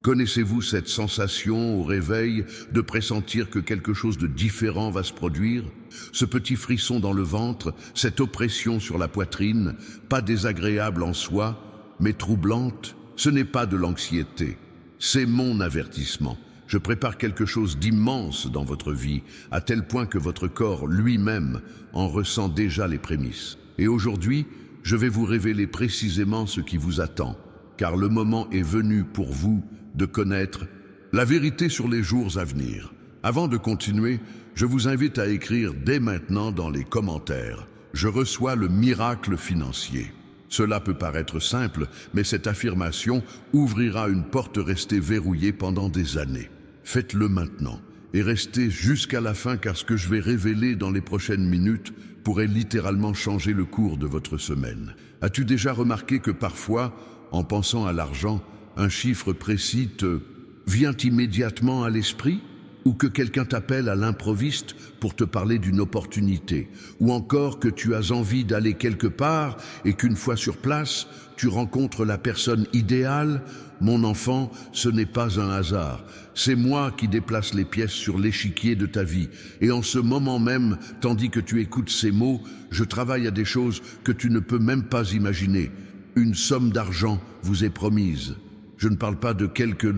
Connaissez-vous cette sensation au réveil de pressentir que quelque chose de différent va se produire? Ce petit frisson dans le ventre, cette oppression sur la poitrine, pas désagréable en soi, mais troublante, ce n'est pas de l'anxiété. C'est mon avertissement. Je prépare quelque chose d'immense dans votre vie, à tel point que votre corps lui-même en ressent déjà les prémices. Et aujourd'hui, je vais vous révéler précisément ce qui vous attend, car le moment est venu pour vous de connaître la vérité sur les jours à venir. Avant de continuer, je vous invite à écrire dès maintenant dans les commentaires « Je reçois le miracle financier ». Cela peut paraître simple, mais cette affirmation ouvrira une porte restée verrouillée pendant des années. Faites-le maintenant et restez jusqu'à la fin, car ce que je vais révéler dans les prochaines minutes pourrait littéralement changer le cours de votre semaine. As-tu déjà remarqué que parfois, en pensant à l'argent, un chiffre précis te vient immédiatement à l'esprit? Ou que quelqu'un t'appelle à l'improviste pour te parler d'une opportunité? Ou encore que tu as envie d'aller quelque part et qu'une fois sur place, tu rencontres la personne idéale? Mon enfant, ce n'est pas un hasard. C'est moi qui déplace les pièces sur l'échiquier de ta vie. Et en ce moment même, tandis que tu écoutes ces mots, je travaille à des choses que tu ne peux même pas imaginer. Une somme d'argent vous est promise. Je ne parle pas de quelques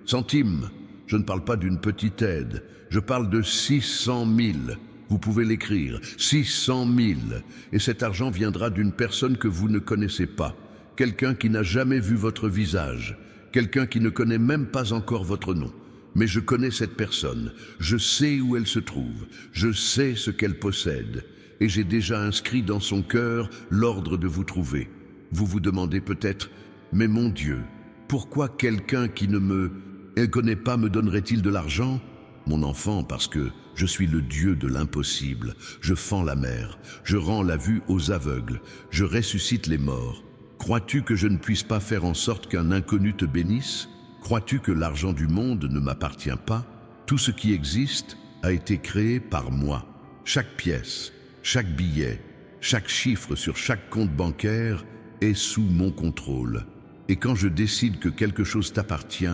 centimes. Je ne parle pas d'une petite aide. Je parle de 600 000. Vous pouvez l'écrire, 600 000. Et cet argent viendra d'une personne que vous ne connaissez pas. Quelqu'un qui n'a jamais vu votre visage. Quelqu'un qui ne connaît même pas encore votre nom. Mais je connais cette personne. Je sais où elle se trouve. Je sais ce qu'elle possède. Et j'ai déjà inscrit dans son cœur l'ordre de vous trouver. Vous vous demandez peut-être, mais mon Dieu, pourquoi quelqu'un qui ne me connaît pas me donnerait-il de l'argent? Mon enfant, parce que je suis le Dieu de l'impossible. Je fends la mer, je rends la vue aux aveugles, je ressuscite les morts. Crois-tu que je ne puisse pas faire en sorte qu'un inconnu te bénisse? Crois-tu que l'argent du monde ne m'appartient pas? Tout ce qui existe a été créé par moi. Chaque pièce, chaque billet, chaque chiffre sur chaque compte bancaire est sous mon contrôle. Et quand je décide que quelque chose t'appartient,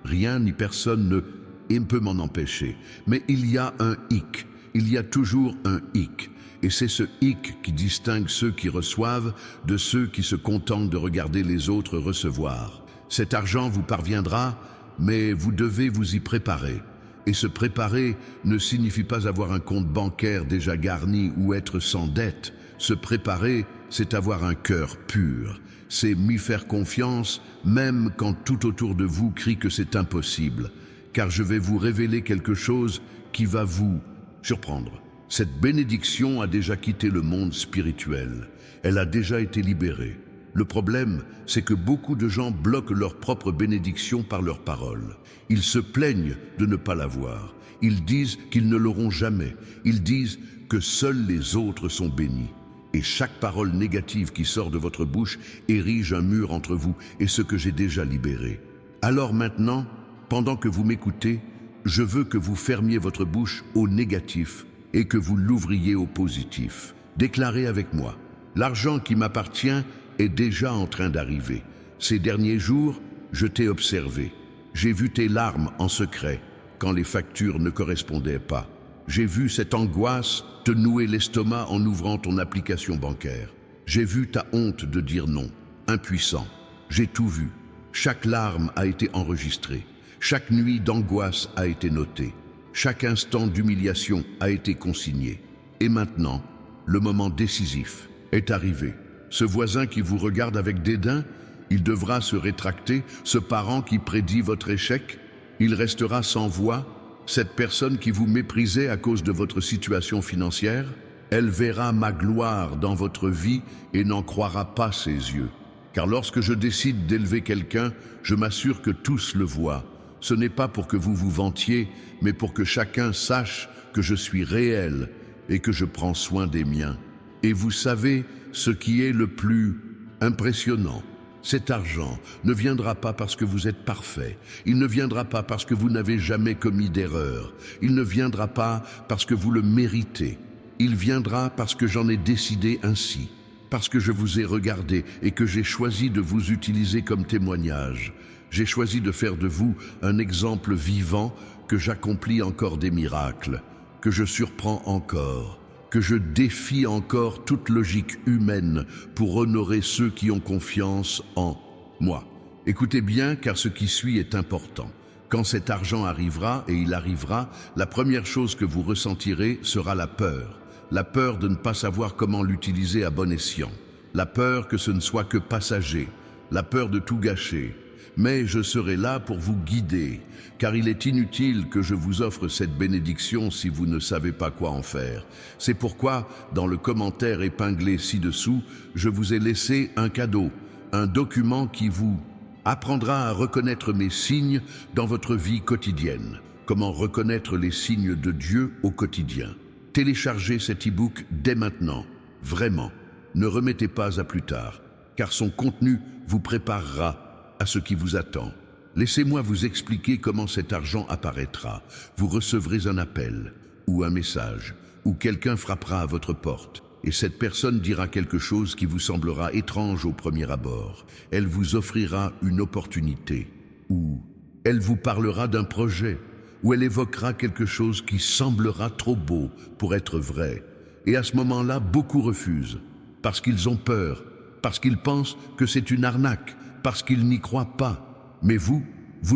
rien ni personne ne peut m'en empêcher. Mais il y a un hic, il y a toujours un hic. Et c'est ce hic qui distingue ceux qui reçoivent de ceux qui se contentent de regarder les autres recevoir. Cet argent vous parviendra, mais vous devez vous y préparer. Et se préparer ne signifie pas avoir un compte bancaire déjà garni ou être sans dette. Se préparer, c'est avoir un cœur pur. C'est m'y faire confiance, même quand tout autour de vous crie que c'est impossible. Car je vais vous révéler quelque chose qui va vous surprendre. Cette bénédiction a déjà quitté le monde spirituel. Elle a déjà été libérée. Le problème, c'est que beaucoup de gens bloquent leur propre bénédiction par leurs paroles. Ils se plaignent de ne pas l'avoir. Ils disent qu'ils ne l'auront jamais. Ils disent que seuls les autres sont bénis. Et chaque parole négative qui sort de votre bouche érige un mur entre vous et ce que j'ai déjà libéré. Alors maintenant, pendant que vous m'écoutez, je veux que vous fermiez votre bouche au négatif et que vous l'ouvriez au positif. Déclarez avec moi, l'argent qui m'appartient est déjà en train d'arriver. Ces derniers jours, je t'ai observé. J'ai vu tes larmes en secret quand les factures ne correspondaient pas. J'ai vu cette angoisse te nouer l'estomac en ouvrant ton application bancaire. J'ai vu ta honte de dire non, impuissant. J'ai tout vu. Chaque larme a été enregistrée. Chaque nuit d'angoisse a été notée. Chaque instant d'humiliation a été consigné. Et maintenant, le moment décisif est arrivé. Ce voisin qui vous regarde avec dédain, il devra se rétracter. Ce parent qui prédit votre échec, il restera sans voix. Cette personne qui vous méprisait à cause de votre situation financière, elle verra ma gloire dans votre vie et n'en croira pas ses yeux. Car lorsque je décide d'élever quelqu'un, je m'assure que tous le voient. Ce n'est pas pour que vous vous vantiez, mais pour que chacun sache que je suis réel et que je prends soin des miens. Et vous savez ce qui est le plus impressionnant? Cet argent ne viendra pas parce que vous êtes parfait. Il ne viendra pas parce que vous n'avez jamais commis d'erreur. Il ne viendra pas parce que vous le méritez. Il viendra parce que j'en ai décidé ainsi. Parce que je vous ai regardé et que j'ai choisi de vous utiliser comme témoignage. J'ai choisi de faire de vous un exemple vivant que j'accomplis encore des miracles, que je surprends encore, que je défie encore toute logique humaine pour honorer ceux qui ont confiance en moi. Écoutez bien, car ce qui suit est important. Quand cet argent arrivera, et il arrivera, la première chose que vous ressentirez sera la peur de ne pas savoir comment l'utiliser à bon escient, la peur que ce ne soit que passager, la peur de tout gâcher. Mais je serai là pour vous guider, car il est inutile que je vous offre cette bénédiction si vous ne savez pas quoi en faire. C'est pourquoi, dans le commentaire épinglé ci-dessous, je vous ai laissé un cadeau, un document qui vous apprendra à reconnaître mes signes dans votre vie quotidienne. Comment reconnaître les signes de Dieu au quotidien. Téléchargez cet e-book dès maintenant, vraiment. Ne remettez pas à plus tard, car son contenu vous préparera à ce qui vous attend. Laissez-moi vous expliquer comment cet argent apparaîtra. Vous recevrez un appel, ou un message, ou quelqu'un frappera à votre porte. Et cette personne dira quelque chose qui vous semblera étrange au premier abord. Elle vous offrira une opportunité, ou elle vous parlera d'un projet, ou elle évoquera quelque chose qui semblera trop beau pour être vrai. Et à ce moment-là, beaucoup refusent, parce qu'ils ont peur, parce qu'ils pensent que c'est une arnaque, parce qu'ils n'y croient pas. Mais vous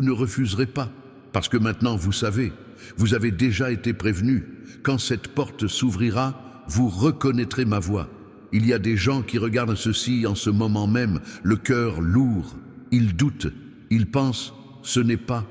ne refuserez pas, parce que maintenant vous savez, vous avez déjà été prévenu. Quand cette porte s'ouvrira, vous reconnaîtrez ma voix. Il y a des gens qui regardent ceci en ce moment même, le cœur lourd. Ils doutent, ils pensent, ce n'est pas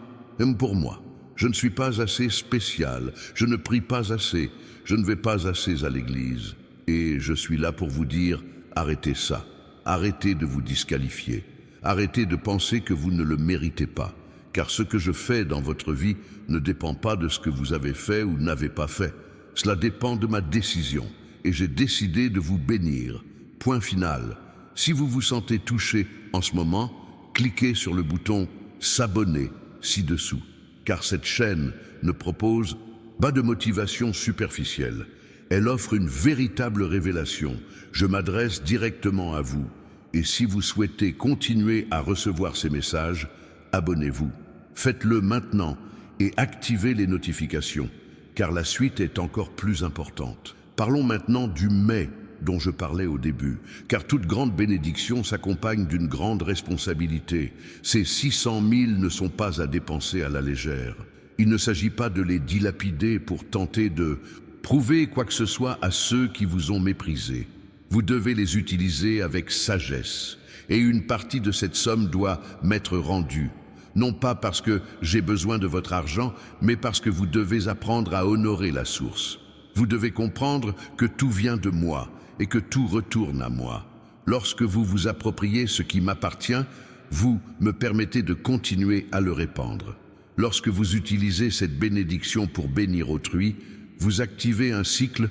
pour moi. Je ne suis pas assez spécial, je ne prie pas assez, je ne vais pas assez à l'église. Et je suis là pour vous dire, arrêtez ça, arrêtez de vous disqualifier, arrêtez de penser que vous ne le méritez pas, car ce que je fais dans votre vie ne dépend pas de ce que vous avez fait ou n'avez pas fait. Cela dépend de ma décision, et j'ai décidé de vous bénir. Point final. Si vous vous sentez touché en ce moment, cliquez sur le bouton « S'abonner » ci-dessous, car cette chaîne ne propose pas de motivation superficielle. Elle offre une véritable révélation. Je m'adresse directement à vous. Et si vous souhaitez continuer à recevoir ces messages, abonnez-vous. Faites-le maintenant et activez les notifications, car la suite est encore plus importante. Parlons maintenant du « mais » dont je parlais au début, car toute grande bénédiction s'accompagne d'une grande responsabilité. Ces 600 000 ne sont pas à dépenser à la légère. Il ne s'agit pas de les dilapider pour tenter de prouver quoi que ce soit à ceux qui vous ont méprisé. Vous devez les utiliser avec sagesse, et une partie de cette somme doit m'être rendue. Non pas parce que j'ai besoin de votre argent, mais parce que vous devez apprendre à honorer la source. Vous devez comprendre que tout vient de moi et que tout retourne à moi. Lorsque vous vous appropriez ce qui m'appartient, vous me permettez de continuer à le répandre. Lorsque vous utilisez cette bénédiction pour bénir autrui, vous activez un cycle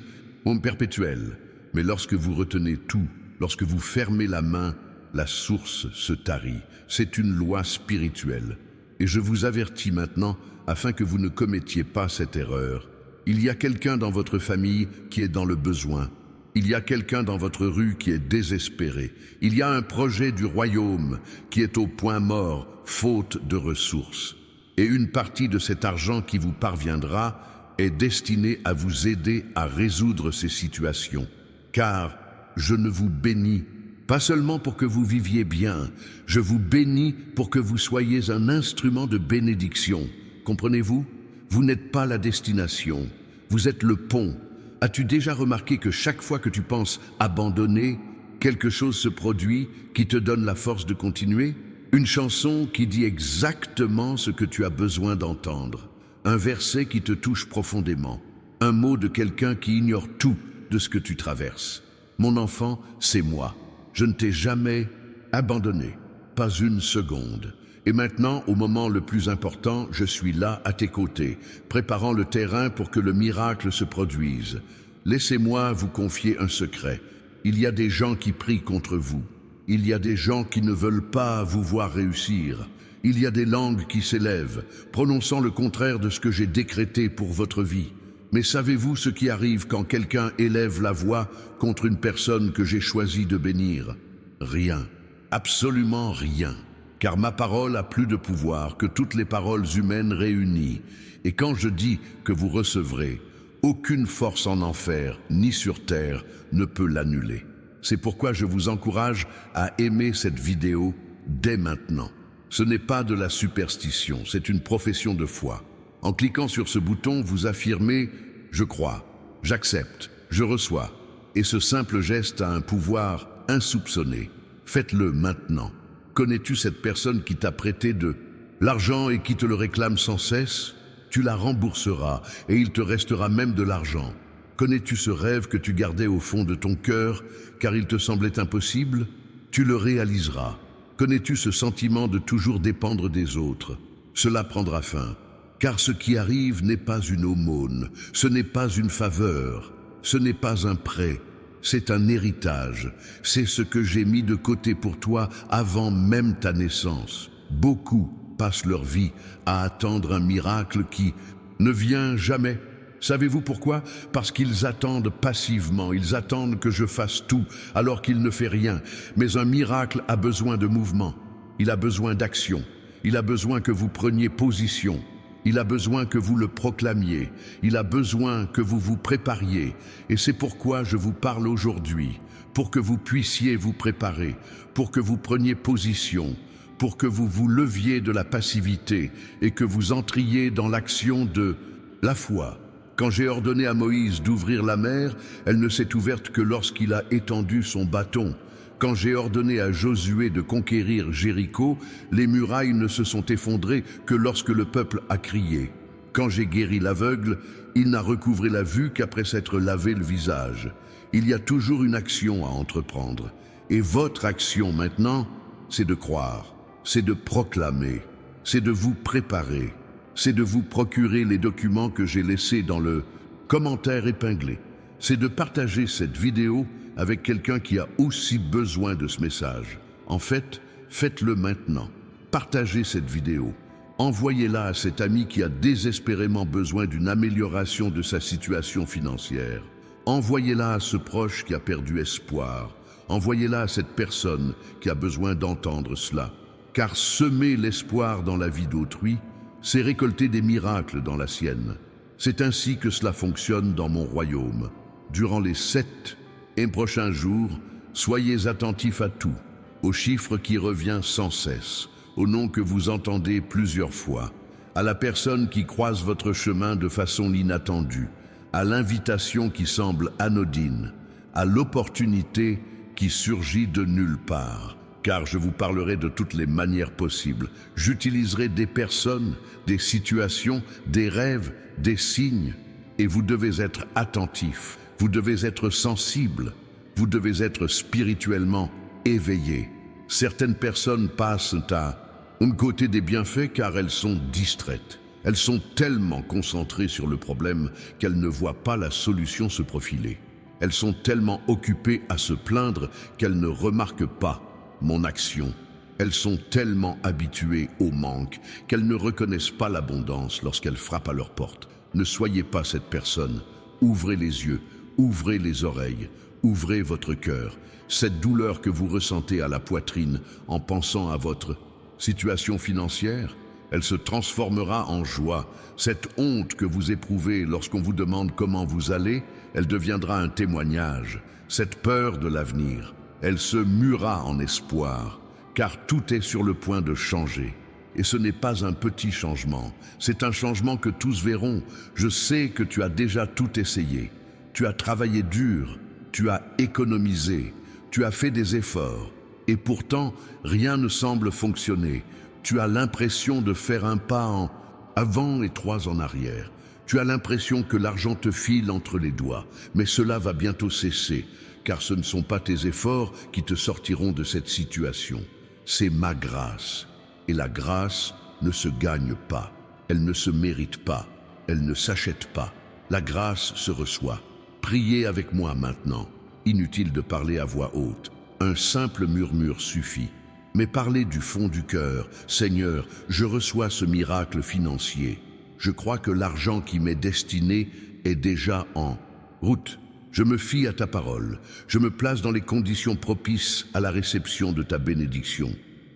perpétuel. Mais lorsque vous retenez tout, lorsque vous fermez la main, la source se tarit. C'est une loi spirituelle. Et je vous avertis maintenant, afin que vous ne commettiez pas cette erreur. Il y a quelqu'un dans votre famille qui est dans le besoin. Il y a quelqu'un dans votre rue qui est désespéré. Il y a un projet du royaume qui est au point mort, faute de ressources. Et une partie de cet argent qui vous parviendra est destinée à vous aider à résoudre ces situations. Car je ne vous bénis pas seulement pour que vous viviez bien, je vous bénis pour que vous soyez un instrument de bénédiction. Comprenez-vous? Vous n'êtes pas la destination, vous êtes le pont. As-tu déjà remarqué que chaque fois que tu penses abandonner, quelque chose se produit qui te donne la force de continuer? Une chanson qui dit exactement ce que tu as besoin d'entendre. Un verset qui te touche profondément. Un mot de quelqu'un qui ignore tout de ce que tu traverses. Mon enfant, c'est moi. Je ne t'ai jamais abandonné, pas une seconde. Et maintenant, au moment le plus important, je suis là à tes côtés, préparant le terrain pour que le miracle se produise. Laissez-moi vous confier un secret. Il y a des gens qui prient contre vous. Il y a des gens qui ne veulent pas vous voir réussir. Il y a des langues qui s'élèvent, prononçant le contraire de ce que j'ai décrété pour votre vie. Mais savez-vous ce qui arrive quand quelqu'un élève la voix contre une personne que j'ai choisi de bénir? Rien, absolument rien. car ma parole a plus de pouvoir que toutes les paroles humaines réunies. Et quand je dis que vous recevrez, aucune force en enfer ni sur terre ne peut l'annuler. C'est pourquoi je vous encourage à aimer cette vidéo dès maintenant. Ce n'est pas de la superstition, c'est une profession de foi. En cliquant sur ce bouton, vous affirmez « Je crois, j'accepte, je reçois ». Et ce simple geste a un pouvoir insoupçonné. Faites-le maintenant. Connais-tu cette personne qui t'a prêté de l'argent et qui te le réclame sans cesse? Tu la rembourseras et il te restera même de l'argent. Connais-tu ce rêve que tu gardais au fond de ton cœur car il te semblait impossible? Tu le réaliseras. Connais-tu ce sentiment de toujours dépendre des autres? Cela prendra fin. Car ce qui arrive n'est pas une aumône, ce n'est pas une faveur, ce n'est pas un prêt, c'est un héritage. C'est ce que j'ai mis de côté pour toi avant même ta naissance. Beaucoup passent leur vie à attendre un miracle qui ne vient jamais. Savez-vous pourquoi? Parce qu'ils attendent passivement, ils attendent que je fasse tout alors qu'il ne fait rien. Mais un miracle a besoin de mouvement, il a besoin d'action, il a besoin que vous preniez position. Il a besoin que vous le proclamiez, il a besoin que vous vous prépariez. Et c'est pourquoi je vous parle aujourd'hui, pour que vous puissiez vous préparer, pour que vous preniez position, pour que vous vous leviez de la passivité et que vous entriez dans l'action de la foi. Quand j'ai ordonné à Moïse d'ouvrir la mer, elle ne s'est ouverte que lorsqu'il a étendu son bâton. Quand j'ai ordonné à Josué de conquérir Jéricho, les murailles ne se sont effondrées que lorsque le peuple a crié. Quand j'ai guéri l'aveugle, il n'a recouvré la vue qu'après s'être lavé le visage. Il y a toujours une action à entreprendre. Et votre action maintenant, c'est de croire, c'est de proclamer, c'est de vous préparer, c'est de vous procurer les documents que j'ai laissés dans le commentaire épinglé. C'est de partager cette vidéo avec quelqu'un qui a aussi besoin de ce message. En fait, faites-le maintenant. Partagez cette vidéo. Envoyez-la à cet ami qui a désespérément besoin d'une amélioration de sa situation financière. Envoyez-la à ce proche qui a perdu espoir. Envoyez-la à cette personne qui a besoin d'entendre cela. Car semer l'espoir dans la vie d'autrui, c'est récolter des miracles dans la sienne. C'est ainsi que cela fonctionne dans mon royaume. Durant les 7 et prochains jours, soyez attentifs à tout, au chiffre qui revient sans cesse, au nom que vous entendez plusieurs fois, à la personne qui croise votre chemin de façon inattendue, à l'invitation qui semble anodine, à l'opportunité qui surgit de nulle part. Car je vous parlerai de toutes les manières possibles. J'utiliserai des personnes, des situations, des rêves, des signes, et vous devez être attentifs. Vous devez être sensible, vous devez être spirituellement éveillé. Certaines personnes passent à un côté des bienfaits car elles sont distraites. Elles sont tellement concentrées sur le problème qu'elles ne voient pas la solution se profiler. Elles sont tellement occupées à se plaindre qu'elles ne remarquent pas mon action. Elles sont tellement habituées au manque qu'elles ne reconnaissent pas l'abondance lorsqu'elle frappe à leur porte. Ne soyez pas cette personne. Ouvrez les yeux. Ouvrez les oreilles, ouvrez votre cœur. Cette douleur que vous ressentez à la poitrine en pensant à votre situation financière, elle se transformera en joie. Cette honte que vous éprouvez lorsqu'on vous demande comment vous allez, elle deviendra un témoignage. Cette peur de l'avenir, elle se muera en espoir, car tout est sur le point de changer. Et ce n'est pas un petit changement, c'est un changement que tous verront. Je sais que tu as déjà tout essayé. Tu as travaillé dur, tu as économisé, tu as fait des efforts, et pourtant rien ne semble fonctionner. Tu as l'impression de faire un pas en avant et 3 en arrière. Tu as l'impression que l'argent te file entre les doigts, mais cela va bientôt cesser, car ce ne sont pas tes efforts qui te sortiront de cette situation. C'est ma grâce, et la grâce ne se gagne pas, elle ne se mérite pas, elle ne s'achète pas. La grâce se reçoit. Priez avec moi maintenant. Inutile de parler à voix haute. Un simple murmure suffit. Mais parlez du fond du cœur. Seigneur, je reçois ce miracle financier. Je crois que l'argent qui m'est destiné est déjà en route. Je me fie à ta parole. Je me place dans les conditions propices à la réception de ta bénédiction.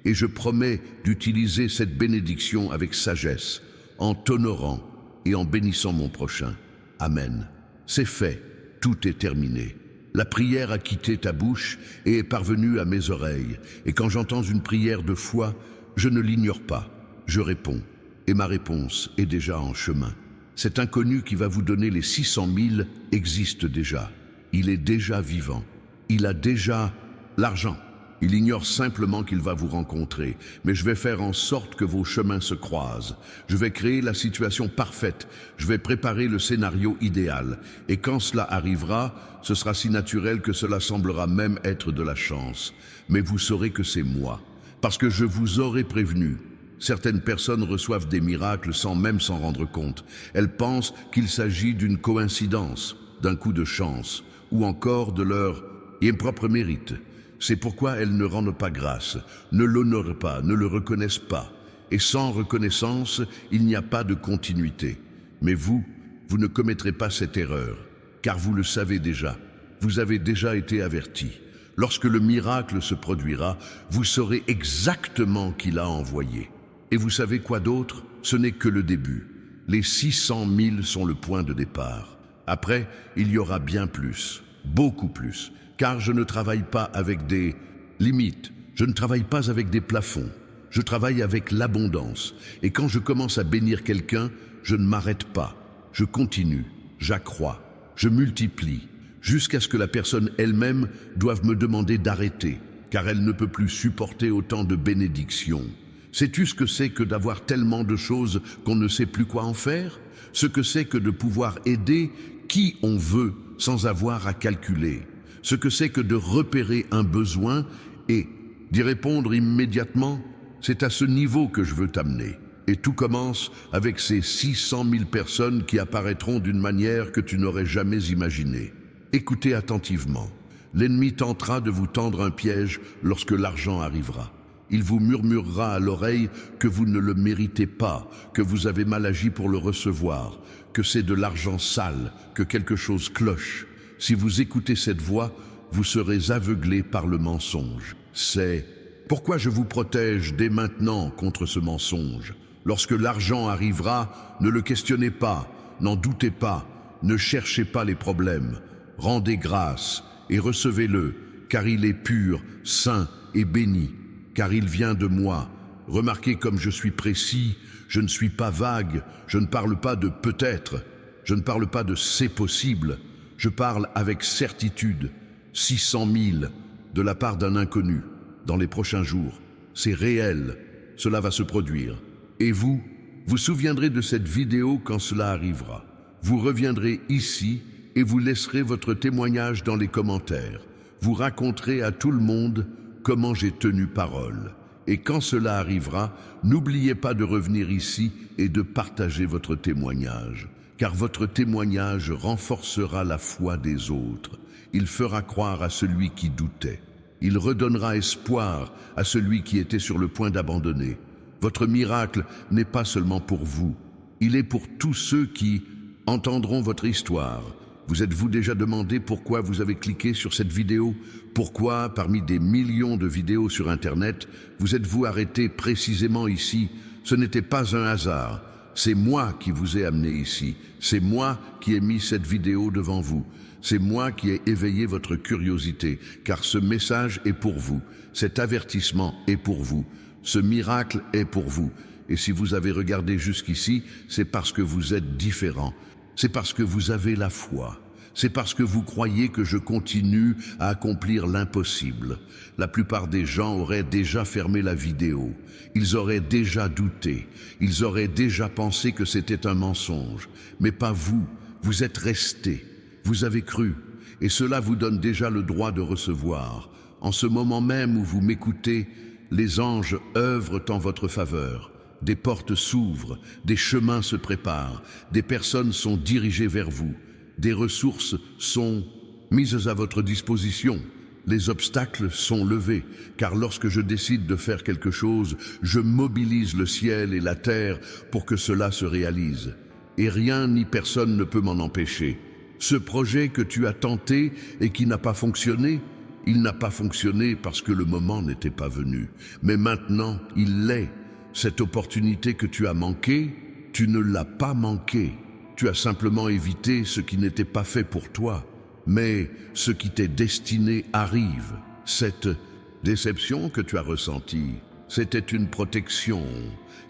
et je promets d'utiliser cette bénédiction avec sagesse, en t'honorant et en bénissant mon prochain. Amen. C'est fait, tout est terminé. La prière a quitté ta bouche et est parvenue à mes oreilles, et quand j'entends une prière de foi, je ne l'ignore pas, je réponds, et ma réponse est déjà en chemin. Cet inconnu qui va vous donner les 600 000 existe déjà. Il est déjà vivant. Il a déjà l'argent. Il ignore simplement qu'il va vous rencontrer, mais je vais faire en sorte que vos chemins se croisent. Je vais créer la situation parfaite, je vais préparer le scénario idéal. Et quand cela arrivera, ce sera si naturel que cela semblera même être de la chance. Mais vous saurez que c'est moi, parce que je vous aurai prévenu. Certaines personnes reçoivent des miracles sans même s'en rendre compte. Elles pensent qu'il s'agit d'une coïncidence, d'un coup de chance, ou encore de leur propre mérite. C'est pourquoi elles ne rendent pas grâce, ne l'honorent pas, ne le reconnaissent pas. Et sans reconnaissance, il n'y a pas de continuité. Mais vous ne commettrez pas cette erreur, car vous le savez déjà. Vous avez déjà été averti. Lorsque le miracle se produira, vous saurez exactement qui l'a envoyé. Et vous savez quoi d'autre? Ce n'est que le début. Les 600 000 sont le point de départ. Après, il y aura bien plus, beaucoup plus. Car je ne travaille pas avec des limites, je ne travaille pas avec des plafonds, je travaille avec l'abondance. Et quand je commence à bénir quelqu'un, je ne m'arrête pas, je continue, j'accrois, je multiplie, jusqu'à ce que la personne elle-même doive me demander d'arrêter, car elle ne peut plus supporter autant de bénédictions. Sais-tu ce que c'est que d'avoir tellement de choses qu'on ne sait plus quoi en faire? Ce que c'est que de pouvoir aider qui on veut sans avoir à calculer? Ce que c'est que de repérer un besoin et d'y répondre immédiatement? C'est à ce niveau que je veux t'amener. Et tout commence avec ces 600 000 personnes qui apparaîtront d'une manière que tu n'aurais jamais imaginée. Écoutez attentivement. L'ennemi tentera de vous tendre un piège lorsque l'argent arrivera. Il vous murmurera à l'oreille que vous ne le méritez pas, que vous avez mal agi pour le recevoir, que c'est de l'argent sale, que quelque chose cloche. Si vous écoutez cette voix, vous serez aveuglé par le mensonge. C'est pourquoi je vous protège dès maintenant contre ce mensonge. Lorsque l'argent arrivera, ne le questionnez pas, n'en doutez pas, ne cherchez pas les problèmes. Rendez grâce et recevez-le, car il est pur, saint et béni, car il vient de moi. Remarquez comme je suis précis, je ne suis pas vague, je ne parle pas de peut-être, je ne parle pas de c'est possible. Je parle avec certitude, 600 000 de la part d'un inconnu, dans les prochains jours. C'est réel, cela va se produire. Et vous souviendrez de cette vidéo quand cela arrivera. Vous reviendrez ici et vous laisserez votre témoignage dans les commentaires. Vous raconterez à tout le monde comment j'ai tenu parole. Et quand cela arrivera, n'oubliez pas de revenir ici et de partager votre témoignage. Car votre témoignage renforcera la foi des autres. Il fera croire à celui qui doutait. Il redonnera espoir à celui qui était sur le point d'abandonner. Votre miracle n'est pas seulement pour vous, il est pour tous ceux qui entendront votre histoire. Vous êtes-vous déjà demandé pourquoi vous avez cliqué sur cette vidéo? Pourquoi, parmi des millions de vidéos sur Internet, vous êtes-vous arrêté précisément ici? Ce n'était pas un hasard. C'est moi qui vous ai amené ici. C'est moi qui ai mis cette vidéo devant vous. C'est moi qui ai éveillé votre curiosité, car ce message est pour vous. Cet avertissement est pour vous. Ce miracle est pour vous. Et si vous avez regardé jusqu'ici, c'est parce que vous êtes différent. C'est parce que vous avez la foi. C'est parce que vous croyez que je continue à accomplir l'impossible. La plupart des gens auraient déjà fermé la vidéo. Ils auraient déjà douté. Ils auraient déjà pensé que c'était un mensonge. Mais pas vous. Vous êtes restés. Vous avez cru. Et cela vous donne déjà le droit de recevoir. En ce moment même où vous m'écoutez, les anges œuvrent en votre faveur. Des portes s'ouvrent, des chemins se préparent, des personnes sont dirigées vers vous, des ressources sont mises à votre disposition, les obstacles sont levés, car lorsque je décide de faire quelque chose, je mobilise le ciel et la terre pour que cela se réalise. Et rien ni personne ne peut m'en empêcher. Ce projet que tu as tenté et qui n'a pas fonctionné, Il n'a pas fonctionné parce que le moment n'était pas venu. Mais maintenant, il l'est. Cette opportunité que tu as manquée, tu ne l'as pas manquée. Tu as simplement évité ce qui n'était pas fait pour toi. Mais ce qui t'est destiné arrive. Cette déception que tu as ressentie, c'était une protection.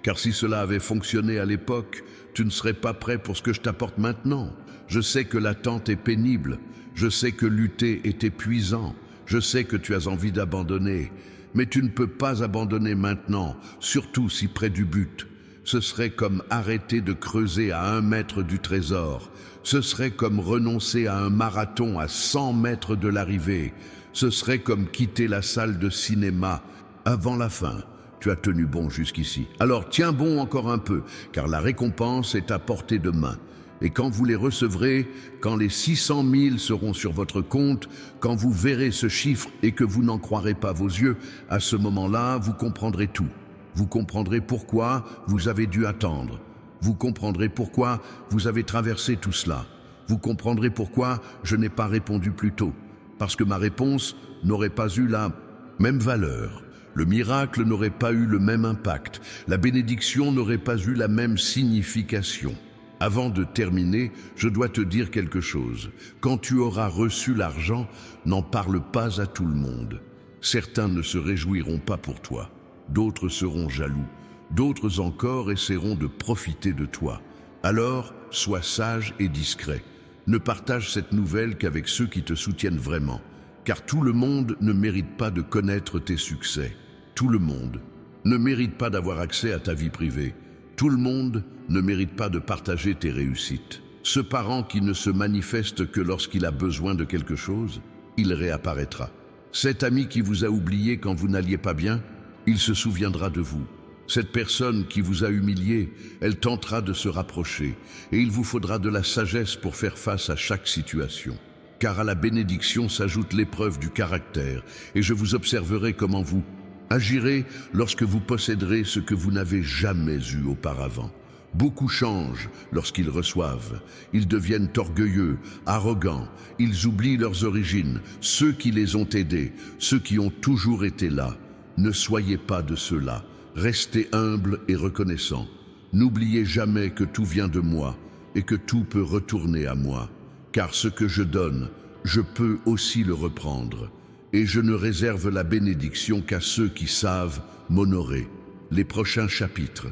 Car si cela avait fonctionné à l'époque, tu ne serais pas prêt pour ce que je t'apporte maintenant. Je sais que l'attente est pénible. Je sais que lutter est épuisant. Je sais que tu as envie d'abandonner. Mais tu ne peux pas abandonner maintenant, surtout si près du but. Ce serait comme arrêter de creuser à 1 mètre du trésor. Ce serait comme renoncer à un marathon à 100 mètres de l'arrivée. Ce serait comme quitter la salle de cinéma avant la fin. Tu as tenu bon jusqu'ici. Alors tiens bon encore un peu, car la récompense est à portée de main. Et quand vous les recevrez, quand les 600 000 seront sur votre compte, quand vous verrez ce chiffre et que vous n'en croirez pas vos yeux, à ce moment-là, vous comprendrez tout. Vous comprendrez pourquoi vous avez dû attendre. Vous comprendrez pourquoi vous avez traversé tout cela. Vous comprendrez pourquoi je n'ai pas répondu plus tôt. Parce que ma réponse n'aurait pas eu la même valeur. Le miracle n'aurait pas eu le même impact. La bénédiction n'aurait pas eu la même signification. Avant de terminer, je dois te dire quelque chose. Quand tu auras reçu l'argent, n'en parle pas à tout le monde. Certains ne se réjouiront pas pour toi. D'autres seront jaloux. D'autres encore essaieront de profiter de toi. Alors, sois sage et discret. Ne partage cette nouvelle qu'avec ceux qui te soutiennent vraiment. Car tout le monde ne mérite pas de connaître tes succès. Tout le monde ne mérite pas d'avoir accès à ta vie privée. Tout le monde ne mérite pas de partager tes réussites. Ce parent qui ne se manifeste que lorsqu'il a besoin de quelque chose, il réapparaîtra. Cet ami qui vous a oublié quand vous n'alliez pas bien, il se souviendra de vous. Cette personne qui vous a humilié, elle tentera de se rapprocher, et il vous faudra de la sagesse pour faire face à chaque situation. Car à la bénédiction s'ajoute l'épreuve du caractère, et je vous observerai comment vous agirez lorsque vous posséderez ce que vous n'avez jamais eu auparavant. Beaucoup changent lorsqu'ils reçoivent. Ils deviennent orgueilleux, arrogants. Ils oublient leurs origines, ceux qui les ont aidés, ceux qui ont toujours été là. Ne soyez pas de ceux-là. Restez humble et reconnaissant. N'oubliez jamais que tout vient de moi et que tout peut retourner à moi. Car ce que je donne, je peux aussi le reprendre. Et je ne réserve la bénédiction qu'à ceux qui savent m'honorer. Les prochains chapitres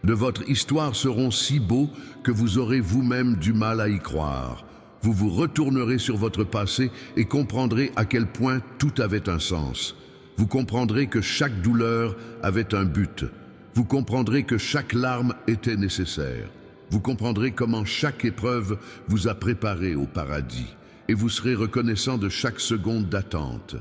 de votre histoire seront si beaux que vous aurez vous-même du mal à y croire. Vous vous retournerez sur votre passé et comprendrez à quel point tout avait un sens. Vous comprendrez que chaque douleur avait un but. Vous comprendrez que chaque larme était nécessaire. Vous comprendrez comment chaque épreuve vous a préparé au paradis. Et vous serez reconnaissant de chaque seconde d'attente.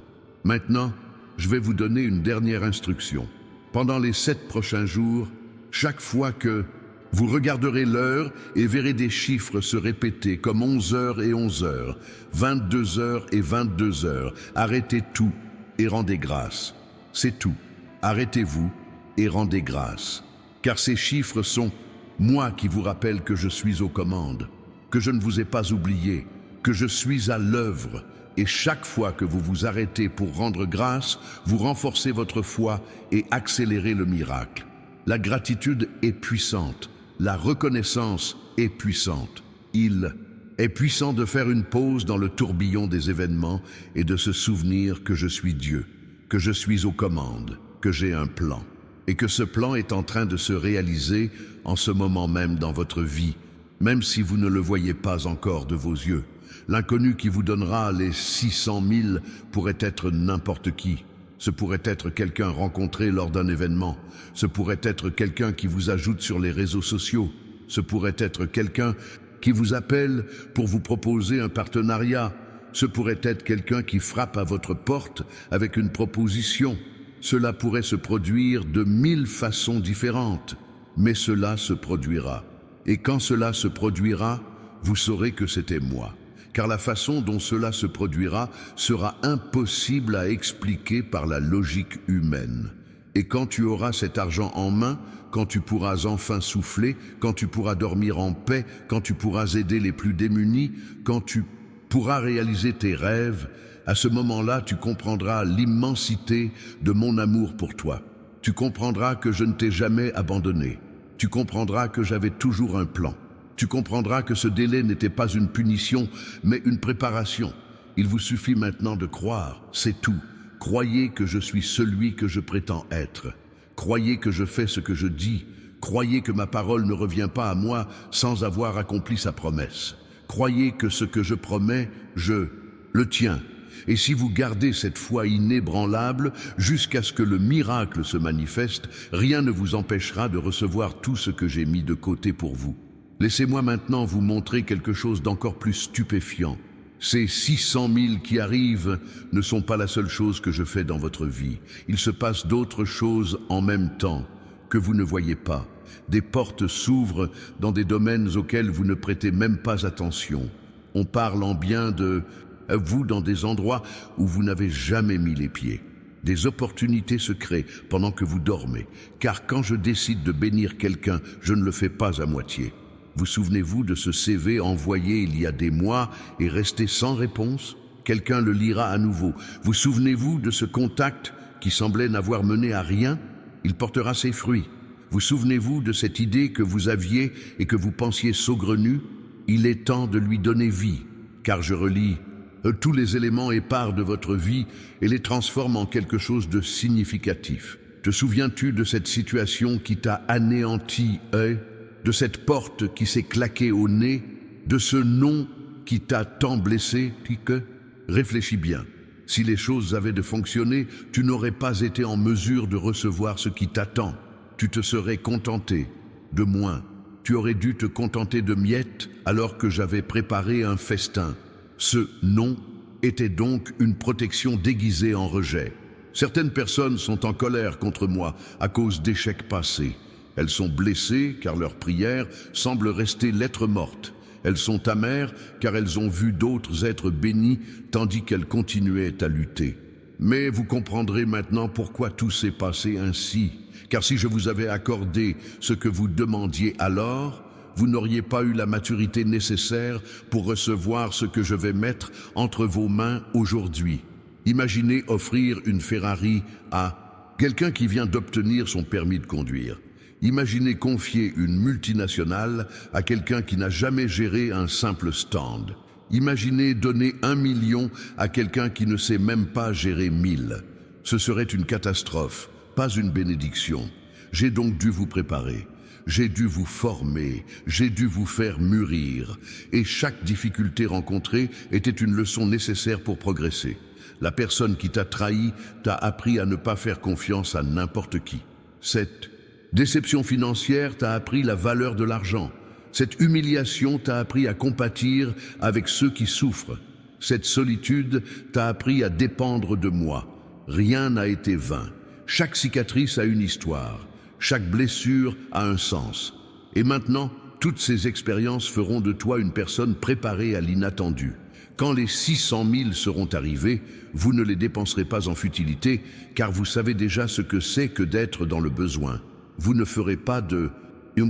Maintenant, je vais vous donner une dernière instruction. Pendant les 7 prochains jours, chaque fois que vous regarderez l'heure et verrez des chiffres se répéter comme 11h et 11h, 22h et 22h, arrêtez tout et rendez grâce. C'est tout. Arrêtez-vous et rendez grâce. Car ces chiffres sont moi qui vous rappelle que je suis aux commandes, que je ne vous ai pas oublié, que je suis à l'œuvre, et chaque fois que vous vous arrêtez pour rendre grâce, vous renforcez votre foi et accélérez le miracle. La gratitude est puissante, la reconnaissance est puissante. Il est puissant de faire une pause dans le tourbillon des événements et de se souvenir que je suis Dieu, que je suis aux commandes, que j'ai un plan, et que ce plan est en train de se réaliser en ce moment même dans votre vie, même si vous ne le voyez pas encore de vos yeux. L'inconnu qui vous donnera les 600 000 pourrait être n'importe qui. Ce pourrait être quelqu'un rencontré lors d'un événement. Ce pourrait être quelqu'un qui vous ajoute sur les réseaux sociaux. Ce pourrait être quelqu'un qui vous appelle pour vous proposer un partenariat. Ce pourrait être quelqu'un qui frappe à votre porte avec une proposition. Cela pourrait se produire de 1000 façons différentes, mais cela se produira. Et quand cela se produira, vous saurez que c'était moi. Car la façon dont cela se produira sera impossible à expliquer par la logique humaine. Et quand tu auras cet argent en main, quand tu pourras enfin souffler, quand tu pourras dormir en paix, quand tu pourras aider les plus démunis, quand tu pourras réaliser tes rêves, À ce moment-là, tu comprendras l'immensité de mon amour pour toi. Tu comprendras que je ne t'ai jamais abandonné. Tu comprendras que j'avais toujours un plan. Tu comprendras que ce délai n'était pas une punition, mais une préparation. Il vous suffit maintenant de croire, c'est tout. Croyez que je suis celui que je prétends être. Croyez que je fais ce que je dis. Croyez que ma parole ne revient pas à moi sans avoir accompli sa promesse. Croyez que ce que je promets, je le tiens. Et si vous gardez cette foi inébranlable jusqu'à ce que le miracle se manifeste, rien ne vous empêchera de recevoir tout ce que j'ai mis de côté pour vous. Laissez-moi maintenant vous montrer quelque chose d'encore plus stupéfiant. Ces 600 000 qui arrivent ne sont pas la seule chose que je fais dans votre vie. Il se passe d'autres choses en même temps que vous ne voyez pas. Des portes s'ouvrent dans des domaines auxquels vous ne prêtez même pas attention. On parle en bien de vous dans des endroits où vous n'avez jamais mis les pieds. Des opportunités se créent pendant que vous dormez, car quand je décide de bénir quelqu'un, je ne le fais pas à moitié. Vous souvenez-vous de ce CV envoyé il y a des mois et resté sans réponse? Quelqu'un le lira à nouveau. Vous souvenez-vous de ce contact qui semblait n'avoir mené à rien? Il portera ses fruits. Vous souvenez-vous de cette idée que vous aviez et que vous pensiez saugrenue? Il est temps de lui donner vie, car je relis tous les éléments épars de votre vie et les transforme en quelque chose de significatif. Te souviens-tu de cette situation qui t'a anéanti, de cette porte qui s'est claquée au nez, de ce nom qui t'a tant blessé? Réfléchis bien. Si les choses avaient de fonctionner, tu n'aurais pas été en mesure de recevoir ce qui t'attend. Tu te serais contenté de moins. Tu aurais dû te contenter de miettes alors que j'avais préparé un festin. Ce non était donc une protection déguisée en rejet. Certaines personnes sont en colère contre moi à cause d'échecs passés. Elles sont blessées car leur prière semble rester lettre morte. Elles sont amères car elles ont vu d'autres être bénis tandis qu'elles continuaient à lutter. Mais vous comprendrez maintenant pourquoi tout s'est passé ainsi. Car si je vous avais accordé ce que vous demandiez alors, vous n'auriez pas eu la maturité nécessaire pour recevoir ce que je vais mettre entre vos mains aujourd'hui. Imaginez offrir une Ferrari à quelqu'un qui vient d'obtenir son permis de conduire. Imaginez confier une multinationale à quelqu'un qui n'a jamais géré un simple stand. Imaginez donner 1 million à quelqu'un qui ne sait même pas gérer 1000. Ce serait une catastrophe, pas une bénédiction. J'ai donc dû vous préparer. J'ai dû vous former, j'ai dû vous faire mûrir, et chaque difficulté rencontrée était une leçon nécessaire pour progresser. La personne qui t'a trahi t'a appris à ne pas faire confiance à n'importe qui. Cette déception financière t'a appris la valeur de l'argent. Cette humiliation t'a appris à compatir avec ceux qui souffrent. Cette solitude t'a appris à dépendre de moi. Rien n'a été vain. Chaque cicatrice a une histoire. Chaque blessure a un sens. Et maintenant, toutes ces expériences feront de toi une personne préparée à l'inattendu. Quand les 600 000 seront arrivés, vous ne les dépenserez pas en futilité, car vous savez déjà ce que c'est que d'être dans le besoin. Vous ne ferez pas de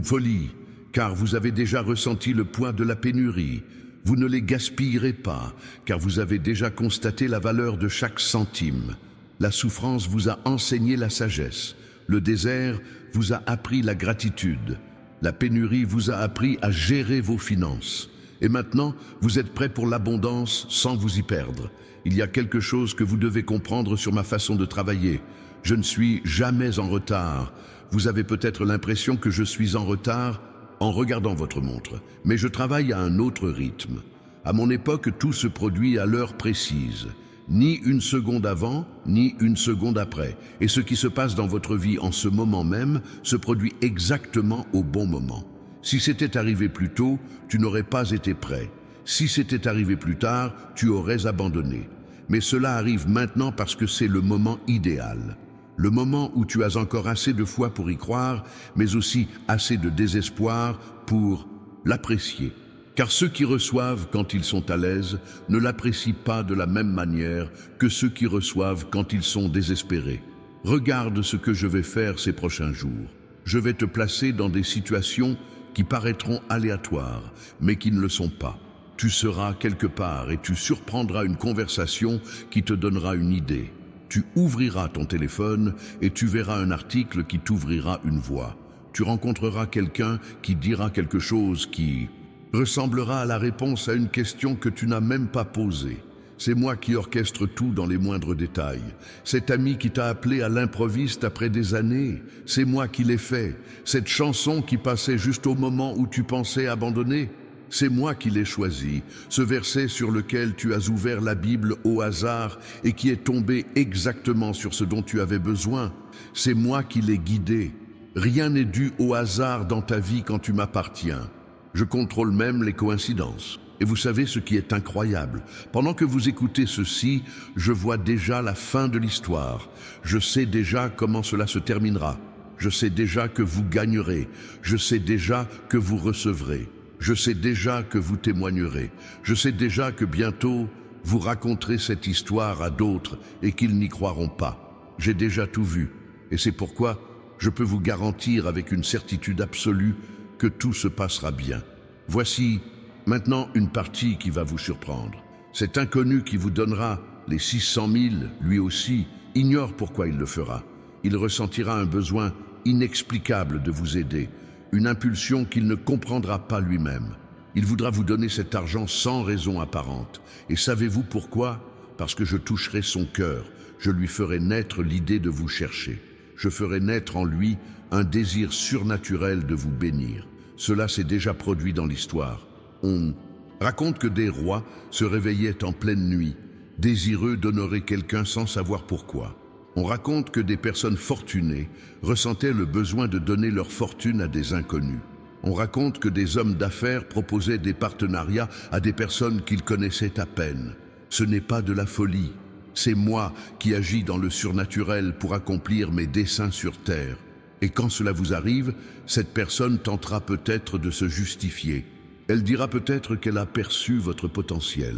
folie, car vous avez déjà ressenti le poids de la pénurie. Vous ne les gaspillerez pas, car vous avez déjà constaté la valeur de chaque centime. La souffrance vous a enseigné la sagesse. Le désert vous a appris la gratitude. La pénurie vous a appris à gérer vos finances. Et maintenant, vous êtes prêts pour l'abondance sans vous y perdre. Il y a quelque chose que vous devez comprendre sur ma façon de travailler. Je ne suis jamais en retard. Vous avez peut-être l'impression que je suis en retard en regardant votre montre, mais je travaille à un autre rythme. À mon époque, tout se produit à l'heure précise. Ni une seconde avant, ni une seconde après. Et ce qui se passe dans votre vie en ce moment même se produit exactement au bon moment. Si c'était arrivé plus tôt, tu n'aurais pas été prêt. Si c'était arrivé plus tard, tu aurais abandonné. Mais cela arrive maintenant parce que c'est le moment idéal. Le moment où tu as encore assez de foi pour y croire, mais aussi assez de désespoir pour l'apprécier. Car ceux qui reçoivent quand ils sont à l'aise ne l'apprécient pas de la même manière que ceux qui reçoivent quand ils sont désespérés. Regarde ce que je vais faire ces prochains jours. Je vais te placer dans des situations qui paraîtront aléatoires, mais qui ne le sont pas. Tu seras quelque part et tu surprendras une conversation qui te donnera une idée. Tu ouvriras ton téléphone et tu verras un article qui t'ouvrira une voie. Tu rencontreras quelqu'un qui dira quelque chose qui ressemblera à la réponse à une question que tu n'as même pas posée. C'est moi qui orchestre tout dans les moindres détails. Cet ami qui t'a appelé à l'improviste après des années, c'est moi qui l'ai fait. Cette chanson qui passait juste au moment où tu pensais abandonner, c'est moi qui l'ai choisi. Ce verset sur lequel tu as ouvert la Bible au hasard et qui est tombé exactement sur ce dont tu avais besoin, c'est moi qui l'ai guidé. Rien n'est dû au hasard dans ta vie quand tu m'appartiens. Je contrôle même les coïncidences. Et vous savez ce qui est incroyable? Pendant que vous écoutez ceci, je vois déjà la fin de l'histoire. Je sais déjà comment cela se terminera. Je sais déjà que vous gagnerez. Je sais déjà que vous recevrez. Je sais déjà que vous témoignerez. Je sais déjà que bientôt, vous raconterez cette histoire à d'autres et qu'ils n'y croiront pas. J'ai déjà tout vu. Et c'est pourquoi je peux vous garantir avec une certitude absolue que tout se passera bien. Voici maintenant une partie qui va vous surprendre. Cet inconnu qui vous donnera les 600 000, lui aussi, ignore pourquoi il le fera. Il ressentira un besoin inexplicable de vous aider, une impulsion qu'il ne comprendra pas lui-même. Il voudra vous donner cet argent sans raison apparente. Et savez-vous pourquoi? Parce que je toucherai son cœur, je lui ferai naître l'idée de vous chercher. Je ferai naître en lui un désir surnaturel de vous bénir. Cela s'est déjà produit dans l'histoire. On raconte que des rois se réveillaient en pleine nuit, désireux d'honorer quelqu'un sans savoir pourquoi. On raconte que des personnes fortunées ressentaient le besoin de donner leur fortune à des inconnus. On raconte que des hommes d'affaires proposaient des partenariats à des personnes qu'ils connaissaient à peine. Ce n'est pas de la folie. C'est moi qui agis dans le surnaturel pour accomplir mes desseins sur terre. Et quand cela vous arrive, cette personne tentera peut-être de se justifier. Elle dira peut-être qu'elle a perçu votre potentiel.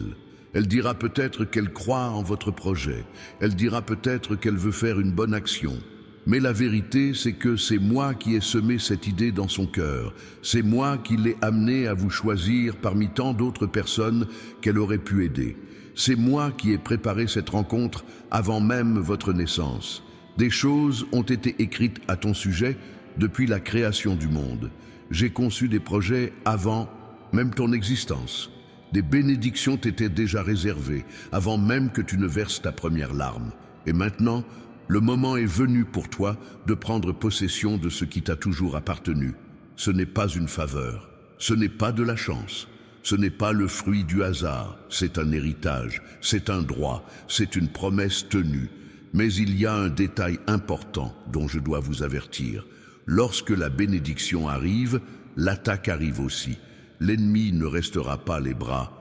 Elle dira peut-être qu'elle croit en votre projet. Elle dira peut-être qu'elle veut faire une bonne action. Mais la vérité, c'est que c'est moi qui ai semé cette idée dans son cœur. C'est moi qui l'ai amenée à vous choisir parmi tant d'autres personnes qu'elle aurait pu aider. C'est moi qui ai préparé cette rencontre avant même votre naissance. Des choses ont été écrites à ton sujet depuis la création du monde. J'ai conçu des projets avant même ton existence. Des bénédictions t'étaient déjà réservées avant même que tu ne verses ta première larme. Et maintenant, le moment est venu pour toi de prendre possession de ce qui t'a toujours appartenu. Ce n'est pas une faveur, ce n'est pas de la chance, ce n'est pas le fruit du hasard, c'est un héritage, c'est un droit, c'est une promesse tenue. Mais il y a un détail important dont je dois vous avertir. Lorsque la bénédiction arrive, l'attaque arrive aussi. L'ennemi ne restera pas les bras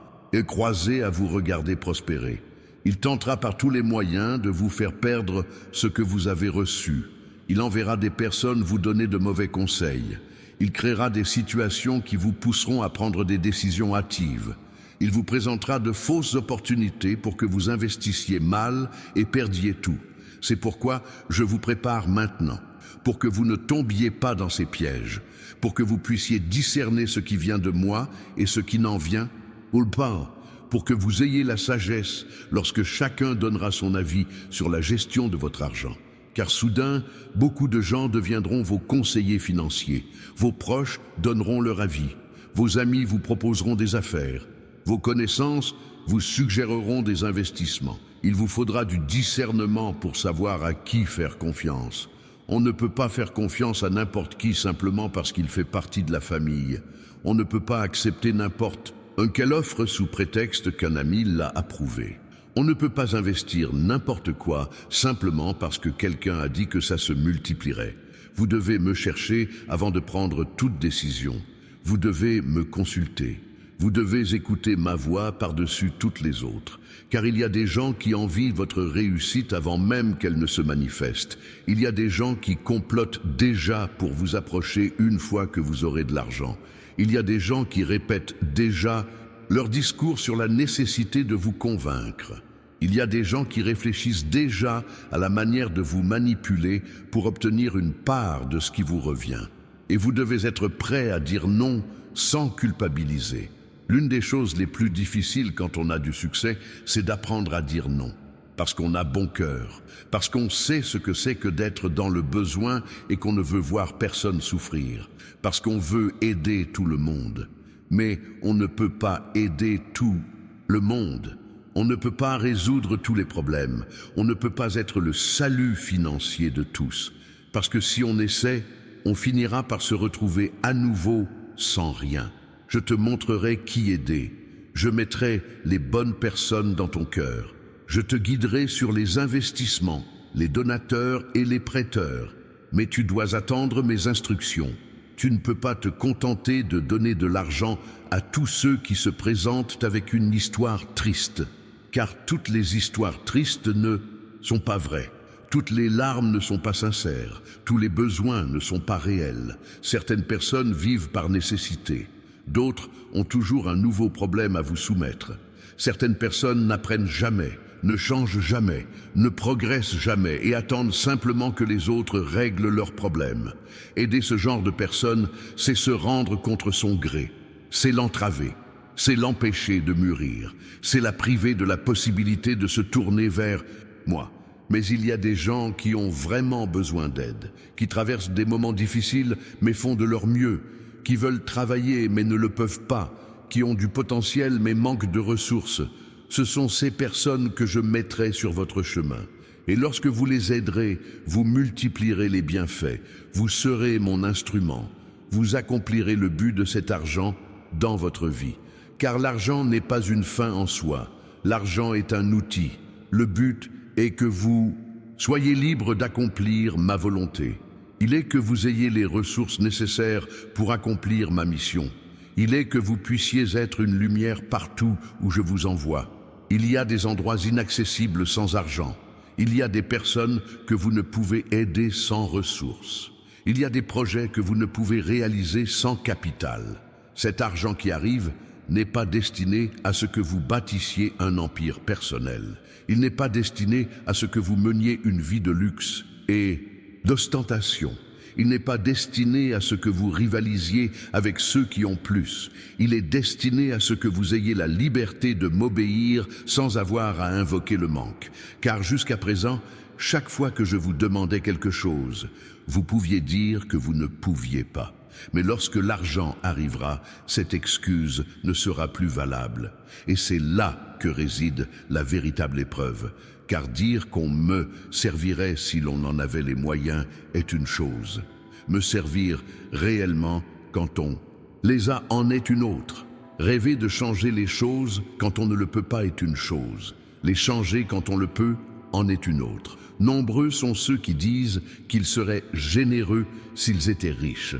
croisés à vous regarder prospérer. Il tentera par tous les moyens de vous faire perdre ce que vous avez reçu. Il enverra des personnes vous donner de mauvais conseils. Il créera des situations qui vous pousseront à prendre des décisions hâtives. Il vous présentera de fausses opportunités pour que vous investissiez mal et perdiez tout. C'est pourquoi je vous prépare maintenant, pour que vous ne tombiez pas dans ces pièges, pour que vous puissiez discerner ce qui vient de moi et ce qui n'en vient, ou pas, pour que vous ayez la sagesse lorsque chacun donnera son avis sur la gestion de votre argent. Car soudain, beaucoup de gens deviendront vos conseillers financiers, vos proches donneront leur avis, vos amis vous proposeront des affaires, vos connaissances vous suggéreront des investissements. Il vous faudra du discernement pour savoir à qui faire confiance. On ne peut pas faire confiance à n'importe qui simplement parce qu'il fait partie de la famille. On ne peut pas accepter n'importe quelle offre sous prétexte qu'un ami l'a approuvée. On ne peut pas investir n'importe quoi simplement parce que quelqu'un a dit que ça se multiplierait. Vous devez me chercher avant de prendre toute décision. Vous devez me consulter. Vous devez écouter ma voix par-dessus toutes les autres. Car il y a des gens qui envient votre réussite avant même qu'elle ne se manifeste. Il y a des gens qui complotent déjà pour vous approcher une fois que vous aurez de l'argent. Il y a des gens qui répètent déjà leur discours sur la nécessité de vous convaincre. Il y a des gens qui réfléchissent déjà à la manière de vous manipuler pour obtenir une part de ce qui vous revient. Et vous devez être prêt à dire non sans culpabiliser. L'une des choses les plus difficiles quand on a du succès, c'est d'apprendre à dire non. Parce qu'on a bon cœur, parce qu'on sait ce que c'est que d'être dans le besoin et qu'on ne veut voir personne souffrir, parce qu'on veut aider tout le monde. Mais on ne peut pas aider tout le monde. On ne peut pas résoudre tous les problèmes. On ne peut pas être le salut financier de tous. Parce que si on essaie, on finira par se retrouver à nouveau sans rien. Je te montrerai qui aider. Je mettrai les bonnes personnes dans ton cœur. Je te guiderai sur les investissements, les donateurs et les prêteurs. Mais tu dois attendre mes instructions. Tu ne peux pas te contenter de donner de l'argent à tous ceux qui se présentent avec une histoire triste. Car toutes les histoires tristes ne sont pas vraies. Toutes les larmes ne sont pas sincères. Tous les besoins ne sont pas réels. Certaines personnes vivent par nécessité. D'autres ont toujours un nouveau problème à vous soumettre. Certaines personnes n'apprennent jamais, ne changent jamais, ne progressent jamais et attendent simplement que les autres règlent leurs problèmes. Aider ce genre de personnes, c'est se rendre contre son gré. C'est l'entraver. C'est l'empêcher de mûrir. C'est la priver de la possibilité de se tourner vers moi. Mais il y a des gens qui ont vraiment besoin d'aide, qui traversent des moments difficiles mais font de leur mieux, qui veulent travailler mais ne le peuvent pas, qui ont du potentiel mais manquent de ressources. Ce sont ces personnes que je mettrai sur votre chemin. Et lorsque vous les aiderez, vous multiplierez les bienfaits. Vous serez mon instrument. Vous accomplirez le but de cet argent dans votre vie. Car l'argent n'est pas une fin en soi. L'argent est un outil. Le but est que vous soyez libre d'accomplir ma volonté. Il est que vous ayez les ressources nécessaires pour accomplir ma mission. Il est que vous puissiez être une lumière partout où je vous envoie. Il y a des endroits inaccessibles sans argent. Il y a des personnes que vous ne pouvez aider sans ressources. Il y a des projets que vous ne pouvez réaliser sans capital. Cet argent qui arrive n'est pas destiné à ce que vous bâtissiez un empire personnel. Il n'est pas destiné à ce que vous meniez une vie de luxe et d'ostentation. Il n'est pas destiné à ce que vous rivalisiez avec ceux qui ont plus. Il est destiné à ce que vous ayez la liberté de m'obéir sans avoir à invoquer le manque. Car jusqu'à présent, chaque fois que je vous demandais quelque chose, vous pouviez dire que vous ne pouviez pas. Mais lorsque l'argent arrivera, cette excuse ne sera plus valable. Et c'est là que réside la véritable épreuve. Car dire qu'on me servirait si l'on en avait les moyens est une chose. Me servir réellement quand on les a en est une autre. Rêver de changer les choses quand on ne le peut pas est une chose. Les changer quand on le peut en est une autre. Nombreux sont ceux qui disent qu'ils seraient généreux s'ils étaient riches.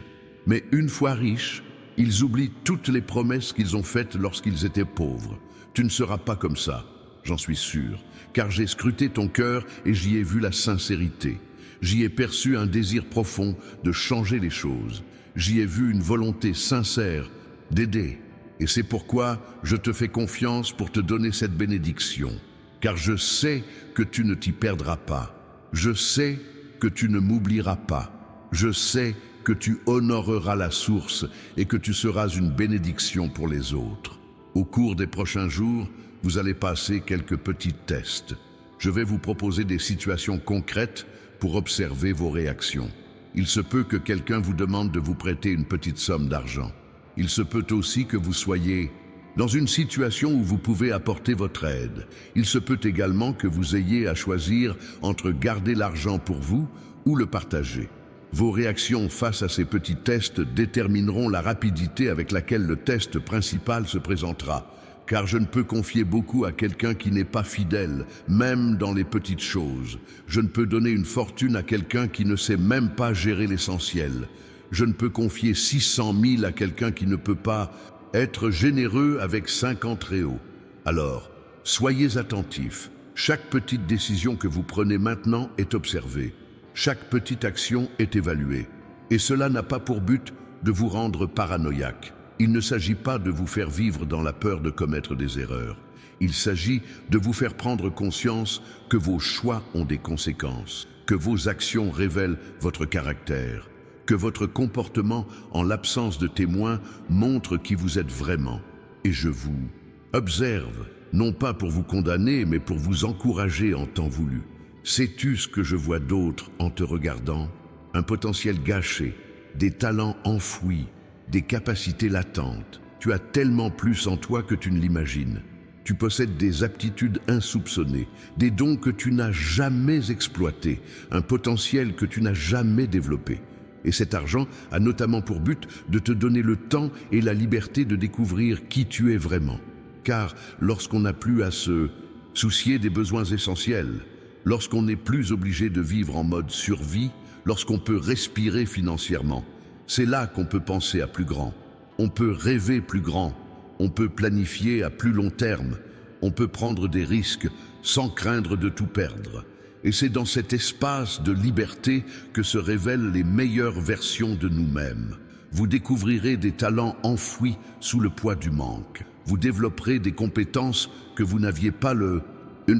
Mais une fois riches, ils oublient toutes les promesses qu'ils ont faites lorsqu'ils étaient pauvres. Tu ne seras pas comme ça, j'en suis sûr, car j'ai scruté ton cœur et j'y ai vu la sincérité. J'y ai perçu un désir profond de changer les choses. J'y ai vu une volonté sincère d'aider. Et c'est pourquoi je te fais confiance pour te donner cette bénédiction. Car je sais que tu ne t'y perdras pas. Je sais que tu ne m'oublieras pas. Je sais que tu honoreras la source et que tu seras une bénédiction pour les autres. Au cours des prochains jours, vous allez passer quelques petits tests. Je vais vous proposer des situations concrètes pour observer vos réactions. Il se peut que quelqu'un vous demande de vous prêter une petite somme d'argent. Il se peut aussi que vous soyez dans une situation où vous pouvez apporter votre aide. Il se peut également que vous ayez à choisir entre garder l'argent pour vous ou le partager. Vos réactions face à ces petits tests détermineront la rapidité avec laquelle le test principal se présentera. Car je ne peux confier beaucoup à quelqu'un qui n'est pas fidèle, même dans les petites choses. Je ne peux donner une fortune à quelqu'un qui ne sait même pas gérer l'essentiel. Je ne peux confier 600 000 à quelqu'un qui ne peut pas être généreux avec 50 réaux. Alors, soyez attentifs. Chaque petite décision que vous prenez maintenant est observée. Chaque petite action est évaluée. Et cela n'a pas pour but de vous rendre paranoïaque. Il ne s'agit pas de vous faire vivre dans la peur de commettre des erreurs. Il s'agit de vous faire prendre conscience que vos choix ont des conséquences, que vos actions révèlent votre caractère, que votre comportement en l'absence de témoins montre qui vous êtes vraiment. et je vous observe, non pas pour vous condamner, mais pour vous encourager en temps voulu. Sais-tu ce que je vois d'autre en te regardant? Un potentiel gâché, des talents enfouis, des capacités latentes. Tu as tellement plus en toi que tu ne l'imagines. Tu possèdes des aptitudes insoupçonnées, des dons que tu n'as jamais exploités, un potentiel que tu n'as jamais développé. Et cet argent a notamment pour but de te donner le temps et la liberté de découvrir qui tu es vraiment. Car lorsqu'on n'a plus à se soucier des besoins essentiels, lorsqu'on n'est plus obligé de vivre en mode survie, lorsqu'on peut respirer financièrement, c'est là qu'on peut penser à plus grand. On peut rêver plus grand, on peut planifier à plus long terme, on peut prendre des risques sans craindre de tout perdre. Et c'est dans cet espace de liberté que se révèlent les meilleures versions de nous-mêmes. Vous découvrirez des talents enfouis sous le poids du manque. Vous développerez des compétences que vous n'aviez pas le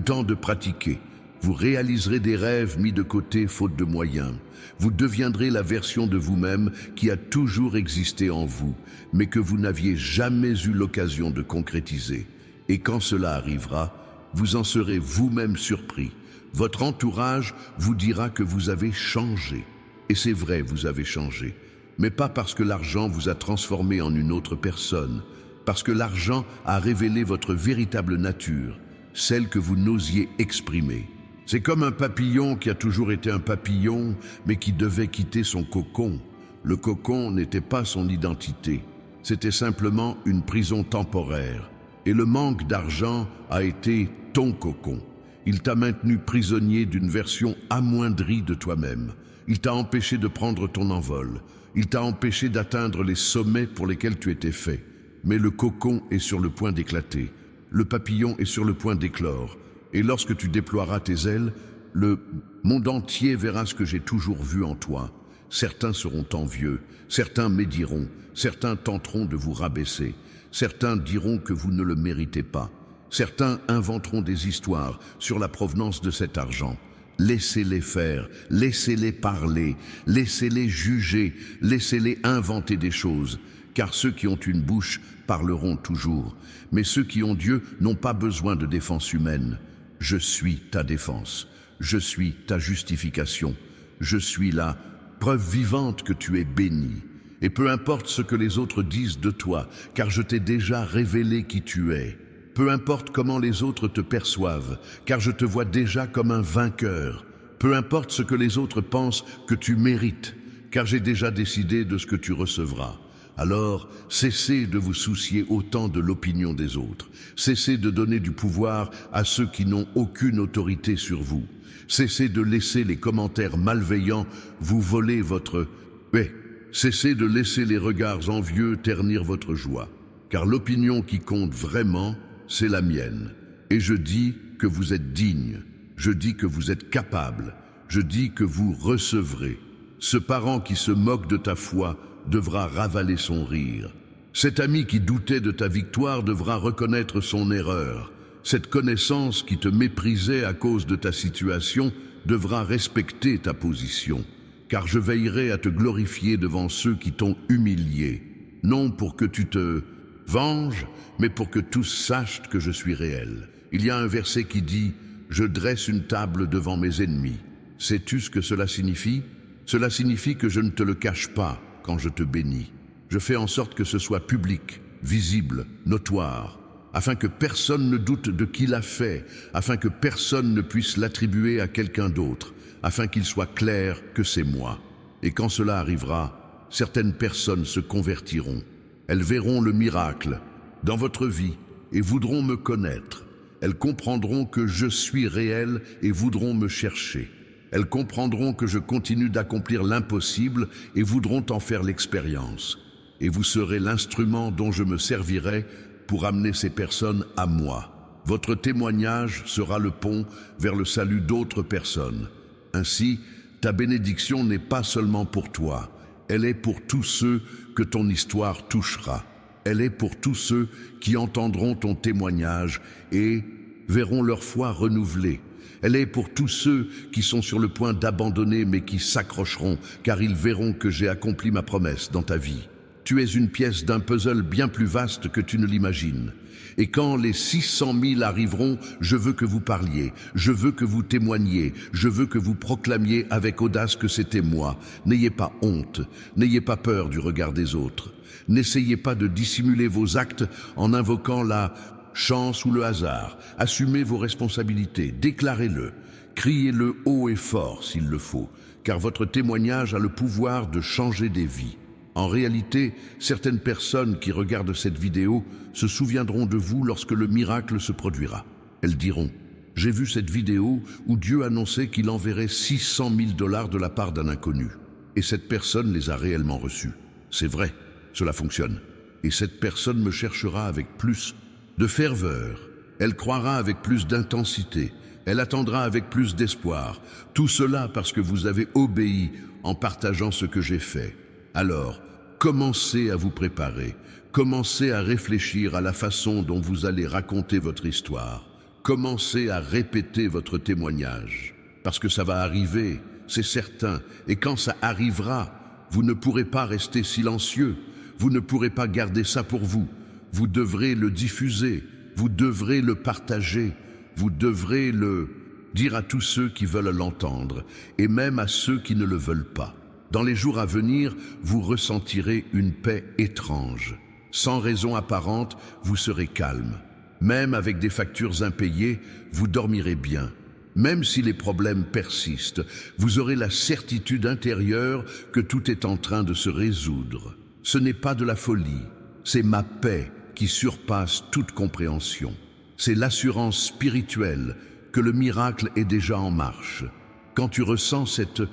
temps de pratiquer. Vous réaliserez des rêves mis de côté faute de moyens. Vous deviendrez la version de vous-même qui a toujours existé en vous, mais que vous n'aviez jamais eu l'occasion de concrétiser. Et quand cela arrivera, vous en serez vous-même surpris. Votre entourage vous dira que vous avez changé. Et c'est vrai, vous avez changé. Mais pas parce que l'argent vous a transformé en une autre personne, parce que l'argent a révélé votre véritable nature, celle que vous n'osiez exprimer. C'est comme un papillon qui a toujours été un papillon, mais qui devait quitter son cocon. Le cocon n'était pas son identité, c'était simplement une prison temporaire. Et le manque d'argent a été ton cocon. Il t'a maintenu prisonnier d'une version amoindrie de toi-même. Il t'a empêché de prendre ton envol. Il t'a empêché d'atteindre les sommets pour lesquels tu étais fait. Mais le cocon est sur le point d'éclater. Le papillon est sur le point d'éclore. Et lorsque tu déploieras tes ailes, le monde entier verra ce que j'ai toujours vu en toi. Certains seront envieux, certains médiront, certains tenteront de vous rabaisser, certains diront que vous ne le méritez pas. Certains inventeront des histoires sur la provenance de cet argent. Laissez-les faire, laissez-les parler, laissez-les juger, laissez-les inventer des choses. Car ceux qui ont une bouche parleront toujours. Mais ceux qui ont Dieu n'ont pas besoin de défense humaine. Je suis ta défense, je suis ta justification, je suis la preuve vivante que tu es béni. Et peu importe ce que les autres disent de toi, car je t'ai déjà révélé qui tu es. Peu importe comment les autres te perçoivent, car je te vois déjà comme un vainqueur. Peu importe ce que les autres pensent que tu mérites, car j'ai déjà décidé de ce que tu recevras. Alors, cessez de vous soucier autant de l'opinion des autres. Cessez de donner du pouvoir à ceux qui n'ont aucune autorité sur vous. Cessez de laisser les commentaires malveillants vous voler votre paix. Cessez de laisser les regards envieux ternir votre joie. Car l'opinion qui compte vraiment, c'est la mienne. Et je dis que vous êtes digne. Je dis que vous êtes capable. Je dis que vous recevrez. Ce parent qui se moque de ta foi devra ravaler son rire. Cet ami qui doutait de ta victoire devra reconnaître son erreur. Cette connaissance qui te méprisait à cause de ta situation devra respecter ta position. Car je veillerai à te glorifier devant ceux qui t'ont humilié, non pour que tu te venges, mais pour que tous sachent que je suis réel. Il y a un verset qui dit « Je dresse une table devant mes ennemis ». Sais-tu ce que cela signifie? Cela signifie que je ne te le cache pas quand je te bénis. Je fais en sorte que ce soit public, visible, notoire, afin que personne ne doute de qui l'a fait, afin que personne ne puisse l'attribuer à quelqu'un d'autre, afin qu'il soit clair que c'est moi. Et quand cela arrivera, certaines personnes se convertiront. Elles verront le miracle dans votre vie et voudront me connaître. Elles comprendront que je suis réel et voudront me chercher. Elles comprendront que je continue d'accomplir l'impossible et voudront en faire l'expérience. Et vous serez l'instrument dont je me servirai pour amener ces personnes à moi. Votre témoignage sera le pont vers le salut d'autres personnes. Ainsi, ta bénédiction n'est pas seulement pour toi, elle est pour tous ceux que ton histoire touchera. Elle est pour tous ceux qui entendront ton témoignage et verront leur foi renouvelée. Elle est pour tous ceux qui sont sur le point d'abandonner mais qui s'accrocheront car ils verront que j'ai accompli ma promesse dans ta vie. Tu es une pièce d'un puzzle bien plus vaste que tu ne l'imagines. Et quand les 600 000 arriveront, je veux que vous parliez, je veux que vous témoigniez, je veux que vous proclamiez avec audace que c'était moi. N'ayez pas honte, n'ayez pas peur du regard des autres. N'essayez pas de dissimuler vos actes en invoquant la chance ou le hasard. Assumez vos responsabilités, déclarez-le, criez-le haut et fort s'il le faut, car votre témoignage a le pouvoir de changer des vies. En réalité, certaines personnes qui regardent cette vidéo se souviendront de vous lorsque le miracle se produira. Elles diront « J'ai vu cette vidéo où Dieu annonçait qu'il enverrait 600 000 $ de la part d'un inconnu. Et cette personne les a réellement reçus. C'est vrai, cela fonctionne. Et cette personne me cherchera avec plus de ferveur. Elle croira avec plus d'intensité. Elle attendra avec plus d'espoir. Tout cela parce que vous avez obéi en partageant ce que j'ai fait. Alors, commencez à vous préparer, commencez à réfléchir à la façon dont vous allez raconter votre histoire, commencez à répéter votre témoignage, parce que ça va arriver, c'est certain, et quand ça arrivera, vous ne pourrez pas rester silencieux, vous ne pourrez pas garder ça pour vous, vous devrez le diffuser, vous devrez le partager, vous devrez le dire à tous ceux qui veulent l'entendre, et même à ceux qui ne le veulent pas. Dans les jours à venir, vous ressentirez une paix étrange. Sans raison apparente, vous serez calme. Même avec des factures impayées, vous dormirez bien. Même si les problèmes persistent, vous aurez la certitude intérieure que tout est en train de se résoudre. Ce n'est pas de la folie, c'est ma paix qui surpasse toute compréhension. C'est l'assurance spirituelle que le miracle est déjà en marche. Quand tu ressens cette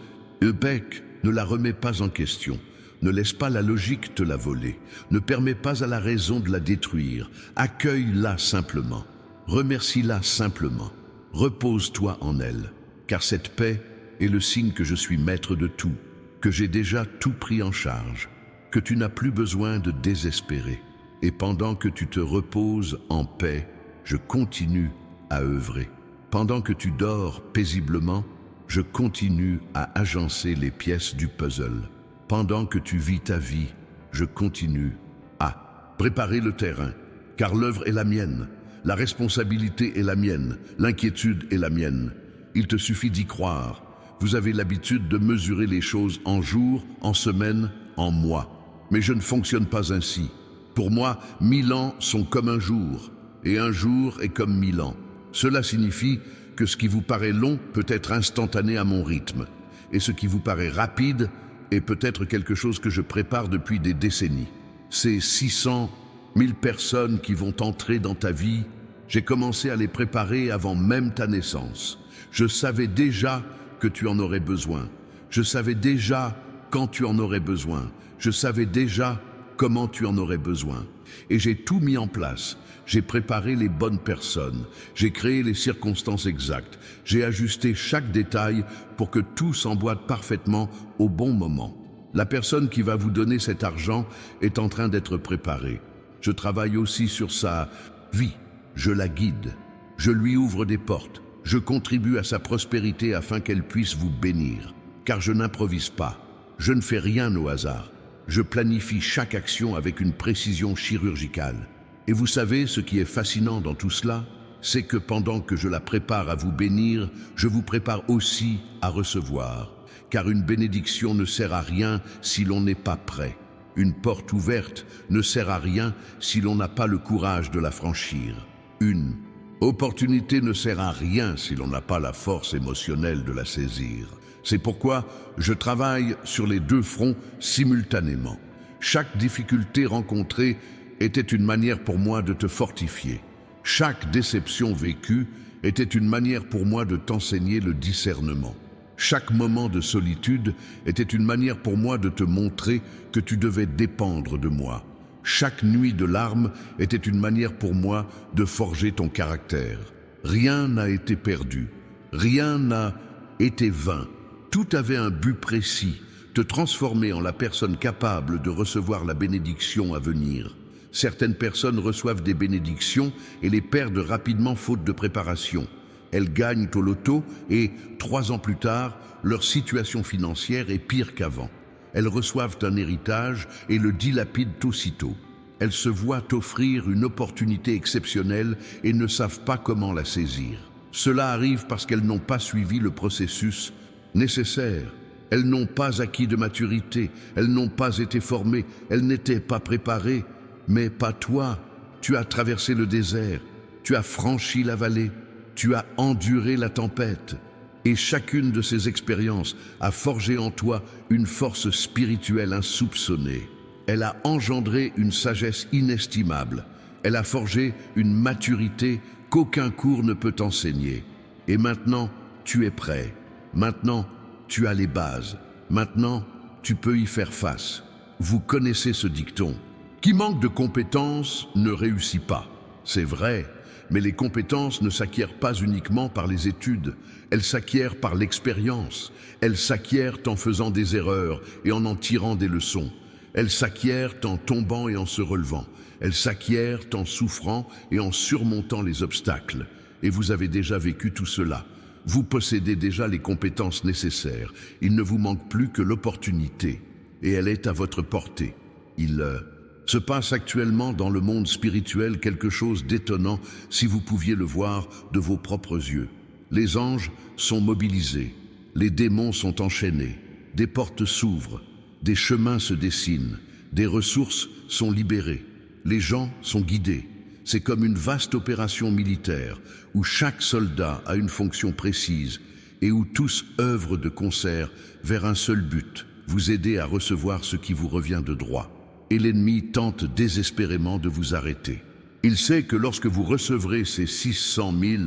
paix, ne la remets pas en question, ne laisse pas la logique te la voler, ne permets pas à la raison de la détruire, accueille-la simplement, remercie-la simplement, repose-toi en elle, car cette paix est le signe que je suis maître de tout, que j'ai déjà tout pris en charge, que tu n'as plus besoin de désespérer. Et pendant que tu te reposes en paix, je continue à œuvrer. Pendant que tu dors paisiblement, je continue à agencer les pièces du puzzle. Pendant que tu vis ta vie, je continue à préparer le terrain, car l'œuvre est la mienne, la responsabilité est la mienne, l'inquiétude est la mienne. Il te suffit d'y croire. Vous avez l'habitude de mesurer les choses en jours, en semaines, en mois. Mais je ne fonctionne pas ainsi. Pour moi, 1000 ans sont comme un jour, et un jour est comme 1000 ans. Cela signifie que ce qui vous paraît long peut être instantané à mon rythme, et ce qui vous paraît rapide est peut-être quelque chose que je prépare depuis des décennies. Ces 600 000 personnes qui vont entrer dans ta vie, j'ai commencé à les préparer avant même ta naissance. Je savais déjà que tu en aurais besoin. Je savais déjà quand tu en aurais besoin. Je savais déjà comment tu en aurais besoin. Et j'ai tout mis en place. J'ai préparé les bonnes personnes, j'ai créé les circonstances exactes, j'ai ajusté chaque détail pour que tout s'emboîte parfaitement au bon moment. La personne qui va vous donner cet argent est en train d'être préparée. Je travaille aussi sur sa vie, je la guide, je lui ouvre des portes, je contribue à sa prospérité afin qu'elle puisse vous bénir. Car je n'improvise pas, je ne fais rien au hasard, je planifie chaque action avec une précision chirurgicale. Et vous savez, ce qui est fascinant dans tout cela, c'est que pendant que je la prépare à vous bénir, je vous prépare aussi à recevoir. Car une bénédiction ne sert à rien si l'on n'est pas prêt. Une porte ouverte ne sert à rien si l'on n'a pas le courage de la franchir. Une opportunité ne sert à rien si l'on n'a pas la force émotionnelle de la saisir. C'est pourquoi je travaille sur les deux fronts simultanément. Chaque difficulté rencontrée était une manière pour moi de te fortifier. Chaque déception vécue était une manière pour moi de t'enseigner le discernement. Chaque moment de solitude était une manière pour moi de te montrer que tu devais dépendre de moi. Chaque nuit de larmes était une manière pour moi de forger ton caractère. Rien n'a été perdu, rien n'a été vain. Tout avait un but précis, te transformer en la personne capable de recevoir la bénédiction à venir. Certaines personnes reçoivent des bénédictions et les perdent rapidement faute de préparation. Elles gagnent au loto et, 3 ans plus tard, leur situation financière est pire qu'avant. Elles reçoivent un héritage et le dilapident aussitôt. Elles se voient offrir une opportunité exceptionnelle et ne savent pas comment la saisir. Cela arrive parce qu'elles n'ont pas suivi le processus nécessaire. Elles n'ont pas acquis de maturité, elles n'ont pas été formées, elles n'étaient pas préparées. Mais pas toi, tu as traversé le désert, tu as franchi la vallée, tu as enduré la tempête. Et chacune de ces expériences a forgé en toi une force spirituelle insoupçonnée. Elle a engendré une sagesse inestimable. Elle a forgé une maturité qu'aucun cours ne peut enseigner. Et maintenant, tu es prêt. Maintenant, tu as les bases. Maintenant, tu peux y faire face. Vous connaissez ce dicton. Qui manque de compétences ne réussit pas. C'est vrai, mais les compétences ne s'acquièrent pas uniquement par les études. Elles s'acquièrent par l'expérience. Elles s'acquièrent en faisant des erreurs et en tirant des leçons. Elles s'acquièrent en tombant et en se relevant. Elles s'acquièrent en souffrant et en surmontant les obstacles. Et vous avez déjà vécu tout cela. Vous possédez déjà les compétences nécessaires. Il ne vous manque plus que l'opportunité. Et elle est à votre portée. Il se passe actuellement dans le monde spirituel quelque chose d'étonnant si vous pouviez le voir de vos propres yeux. Les anges sont mobilisés. Les démons sont enchaînés. Des portes s'ouvrent. Des chemins se dessinent. Des ressources sont libérées. Les gens sont guidés. C'est comme une vaste opération militaire où chaque soldat a une fonction précise et où tous œuvrent de concert vers un seul but, vous aider à recevoir ce qui vous revient de droit. Et l'ennemi tente désespérément de vous arrêter. Il sait que lorsque vous recevrez ces 600 000,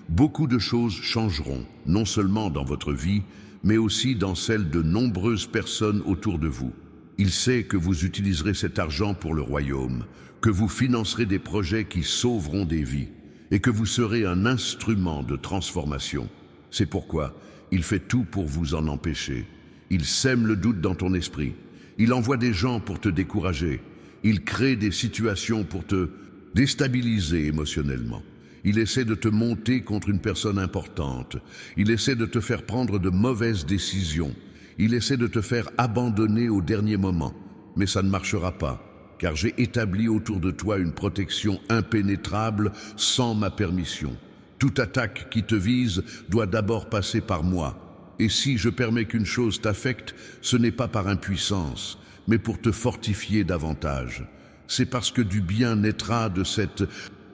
beaucoup de choses changeront, non seulement dans votre vie, mais aussi dans celle de nombreuses personnes autour de vous. Il sait que vous utiliserez cet argent pour le royaume, que vous financerez des projets qui sauveront des vies et que vous serez un instrument de transformation. C'est pourquoi il fait tout pour vous en empêcher. Il sème le doute dans ton esprit. Il envoie des gens pour te décourager. Il crée des situations pour te déstabiliser émotionnellement. Il essaie de te monter contre une personne importante. Il essaie de te faire prendre de mauvaises décisions. Il essaie de te faire abandonner au dernier moment. Mais ça ne marchera pas, car j'ai établi autour de toi une protection impénétrable sans ma permission. Toute attaque qui te vise doit d'abord passer par moi. Et si je permets qu'une chose t'affecte, ce n'est pas par impuissance, mais pour te fortifier davantage. C'est parce que du bien naîtra de cette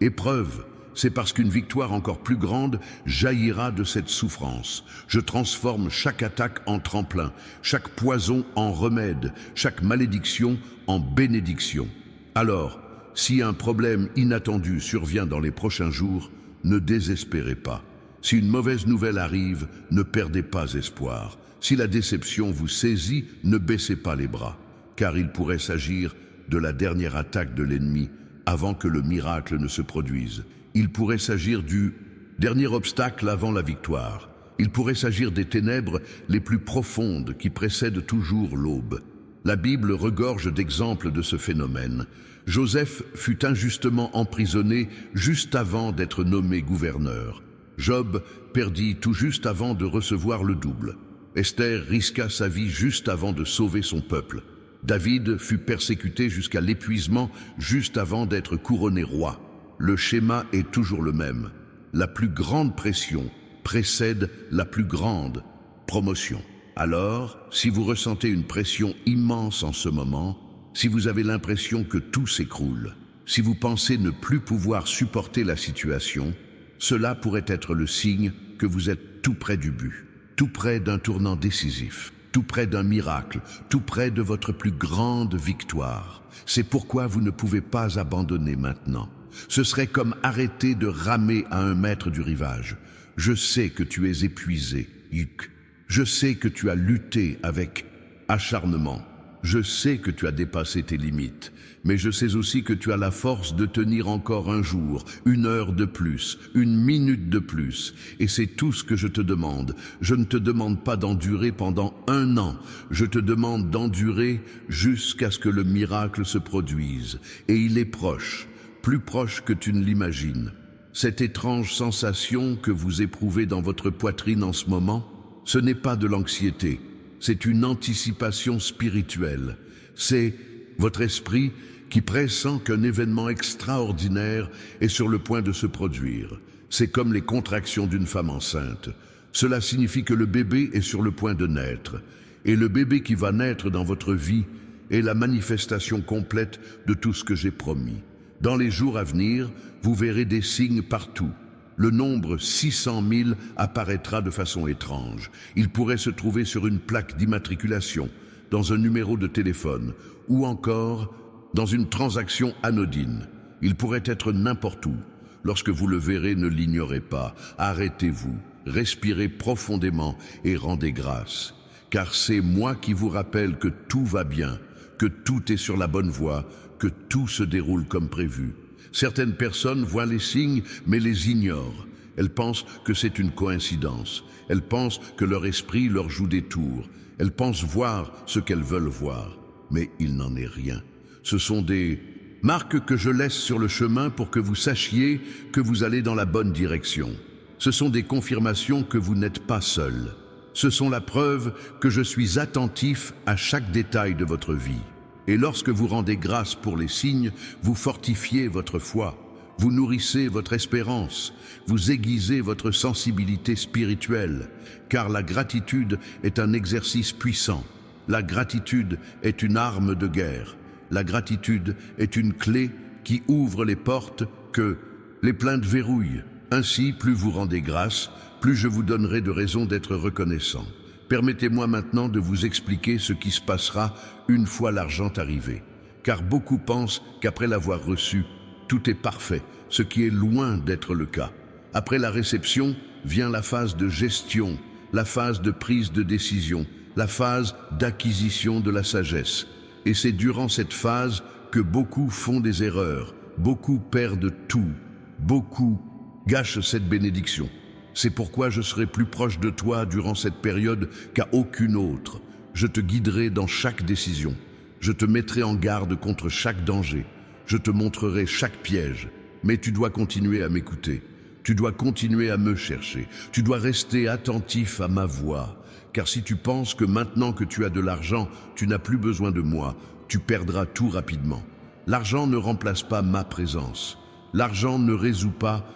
épreuve. C'est parce qu'une victoire encore plus grande jaillira de cette souffrance. Je transforme chaque attaque en tremplin, chaque poison en remède, chaque malédiction en bénédiction. Alors, si un problème inattendu survient dans les prochains jours, ne désespérez pas. Si une mauvaise nouvelle arrive, ne perdez pas espoir. Si la déception vous saisit, ne baissez pas les bras, car il pourrait s'agir de la dernière attaque de l'ennemi avant que le miracle ne se produise. Il pourrait s'agir du dernier obstacle avant la victoire. Il pourrait s'agir des ténèbres les plus profondes qui précèdent toujours l'aube. La Bible regorge d'exemples de ce phénomène. Joseph fut injustement emprisonné juste avant d'être nommé gouverneur. Job perdit tout juste avant de recevoir le double. Esther risqua sa vie juste avant de sauver son peuple. David fut persécuté jusqu'à l'épuisement juste avant d'être couronné roi. Le schéma est toujours le même. La plus grande pression précède la plus grande promotion. Alors, si vous ressentez une pression immense en ce moment, si vous avez l'impression que tout s'écroule, si vous pensez ne plus pouvoir supporter la situation, cela pourrait être le signe que vous êtes tout près du but, tout près d'un tournant décisif, tout près d'un miracle, tout près de votre plus grande victoire. C'est pourquoi vous ne pouvez pas abandonner maintenant. Ce serait comme arrêter de ramer à 1 mètre du rivage. Je sais que tu es épuisé, Yuc. Je sais que tu as lutté avec acharnement. Je sais que tu as dépassé tes limites. Mais je sais aussi que tu as la force de tenir encore un jour, 1 heure de plus, 1 minute de plus. Et c'est tout ce que je te demande. Je ne te demande pas d'endurer pendant 1 an. Je te demande d'endurer jusqu'à ce que le miracle se produise. Et il est proche. Plus proche que tu ne l'imagines. Cette étrange sensation que vous éprouvez dans votre poitrine en ce moment, ce n'est pas de l'anxiété, C'est une anticipation spirituelle. C'est votre esprit qui pressent qu'un événement extraordinaire est sur le point de se produire. C'est comme les contractions d'une femme enceinte. Cela signifie que le bébé est sur le point de naître. Et le bébé qui va naître dans votre vie est la manifestation complète de tout ce que j'ai promis. Dans les jours à venir, vous verrez des signes partout. Le nombre 600 000 apparaîtra de façon étrange. Il pourrait se trouver sur une plaque d'immatriculation, dans un numéro de téléphone, ou encore dans une transaction anodine. Il pourrait être n'importe où. Lorsque vous le verrez, ne l'ignorez pas. Arrêtez-vous, respirez profondément et rendez grâce. Car c'est moi qui vous rappelle que tout va bien, que tout est sur la bonne voie, que tout se déroule comme prévu. Certaines personnes voient les signes, mais les ignorent. Elles pensent que c'est une coïncidence. Elles pensent que leur esprit leur joue des tours. Elles pensent voir ce qu'elles veulent voir. Mais il n'en est rien. Ce sont des marques que je laisse sur le chemin pour que vous sachiez que vous allez dans la bonne direction. Ce sont des confirmations que vous n'êtes pas seul. Ce sont la preuve que je suis attentif à chaque détail de votre vie. Et lorsque vous rendez grâce pour les signes, vous fortifiez votre foi, vous nourrissez votre espérance, vous aiguisez votre sensibilité spirituelle, car la gratitude est un exercice puissant. La gratitude est une arme de guerre. La gratitude est une clé qui ouvre les portes que les plaintes verrouillent. Ainsi, plus vous rendez grâce, plus je vous donnerai de raisons d'être reconnaissant. Permettez-moi maintenant de vous expliquer ce qui se passera une fois l'argent arrivé. Car beaucoup pensent qu'après l'avoir reçu, tout est parfait, ce qui est loin d'être le cas. Après la réception vient la phase de gestion, la phase de prise de décision, la phase d'acquisition de la sagesse. Et c'est durant cette phase que beaucoup font des erreurs, beaucoup perdent tout, beaucoup gâchent cette bénédiction. C'est pourquoi je serai plus proche de toi durant cette période qu'à aucune autre. Je te guiderai dans chaque décision. Je te mettrai en garde contre chaque danger. Je te montrerai chaque piège. Mais tu dois continuer à m'écouter. Tu dois continuer à me chercher. Tu dois rester attentif à ma voix. Car si tu penses que maintenant que tu as de l'argent, tu n'as plus besoin de moi, tu perdras tout rapidement. L'argent ne remplace pas ma présence. L'argent ne résout pas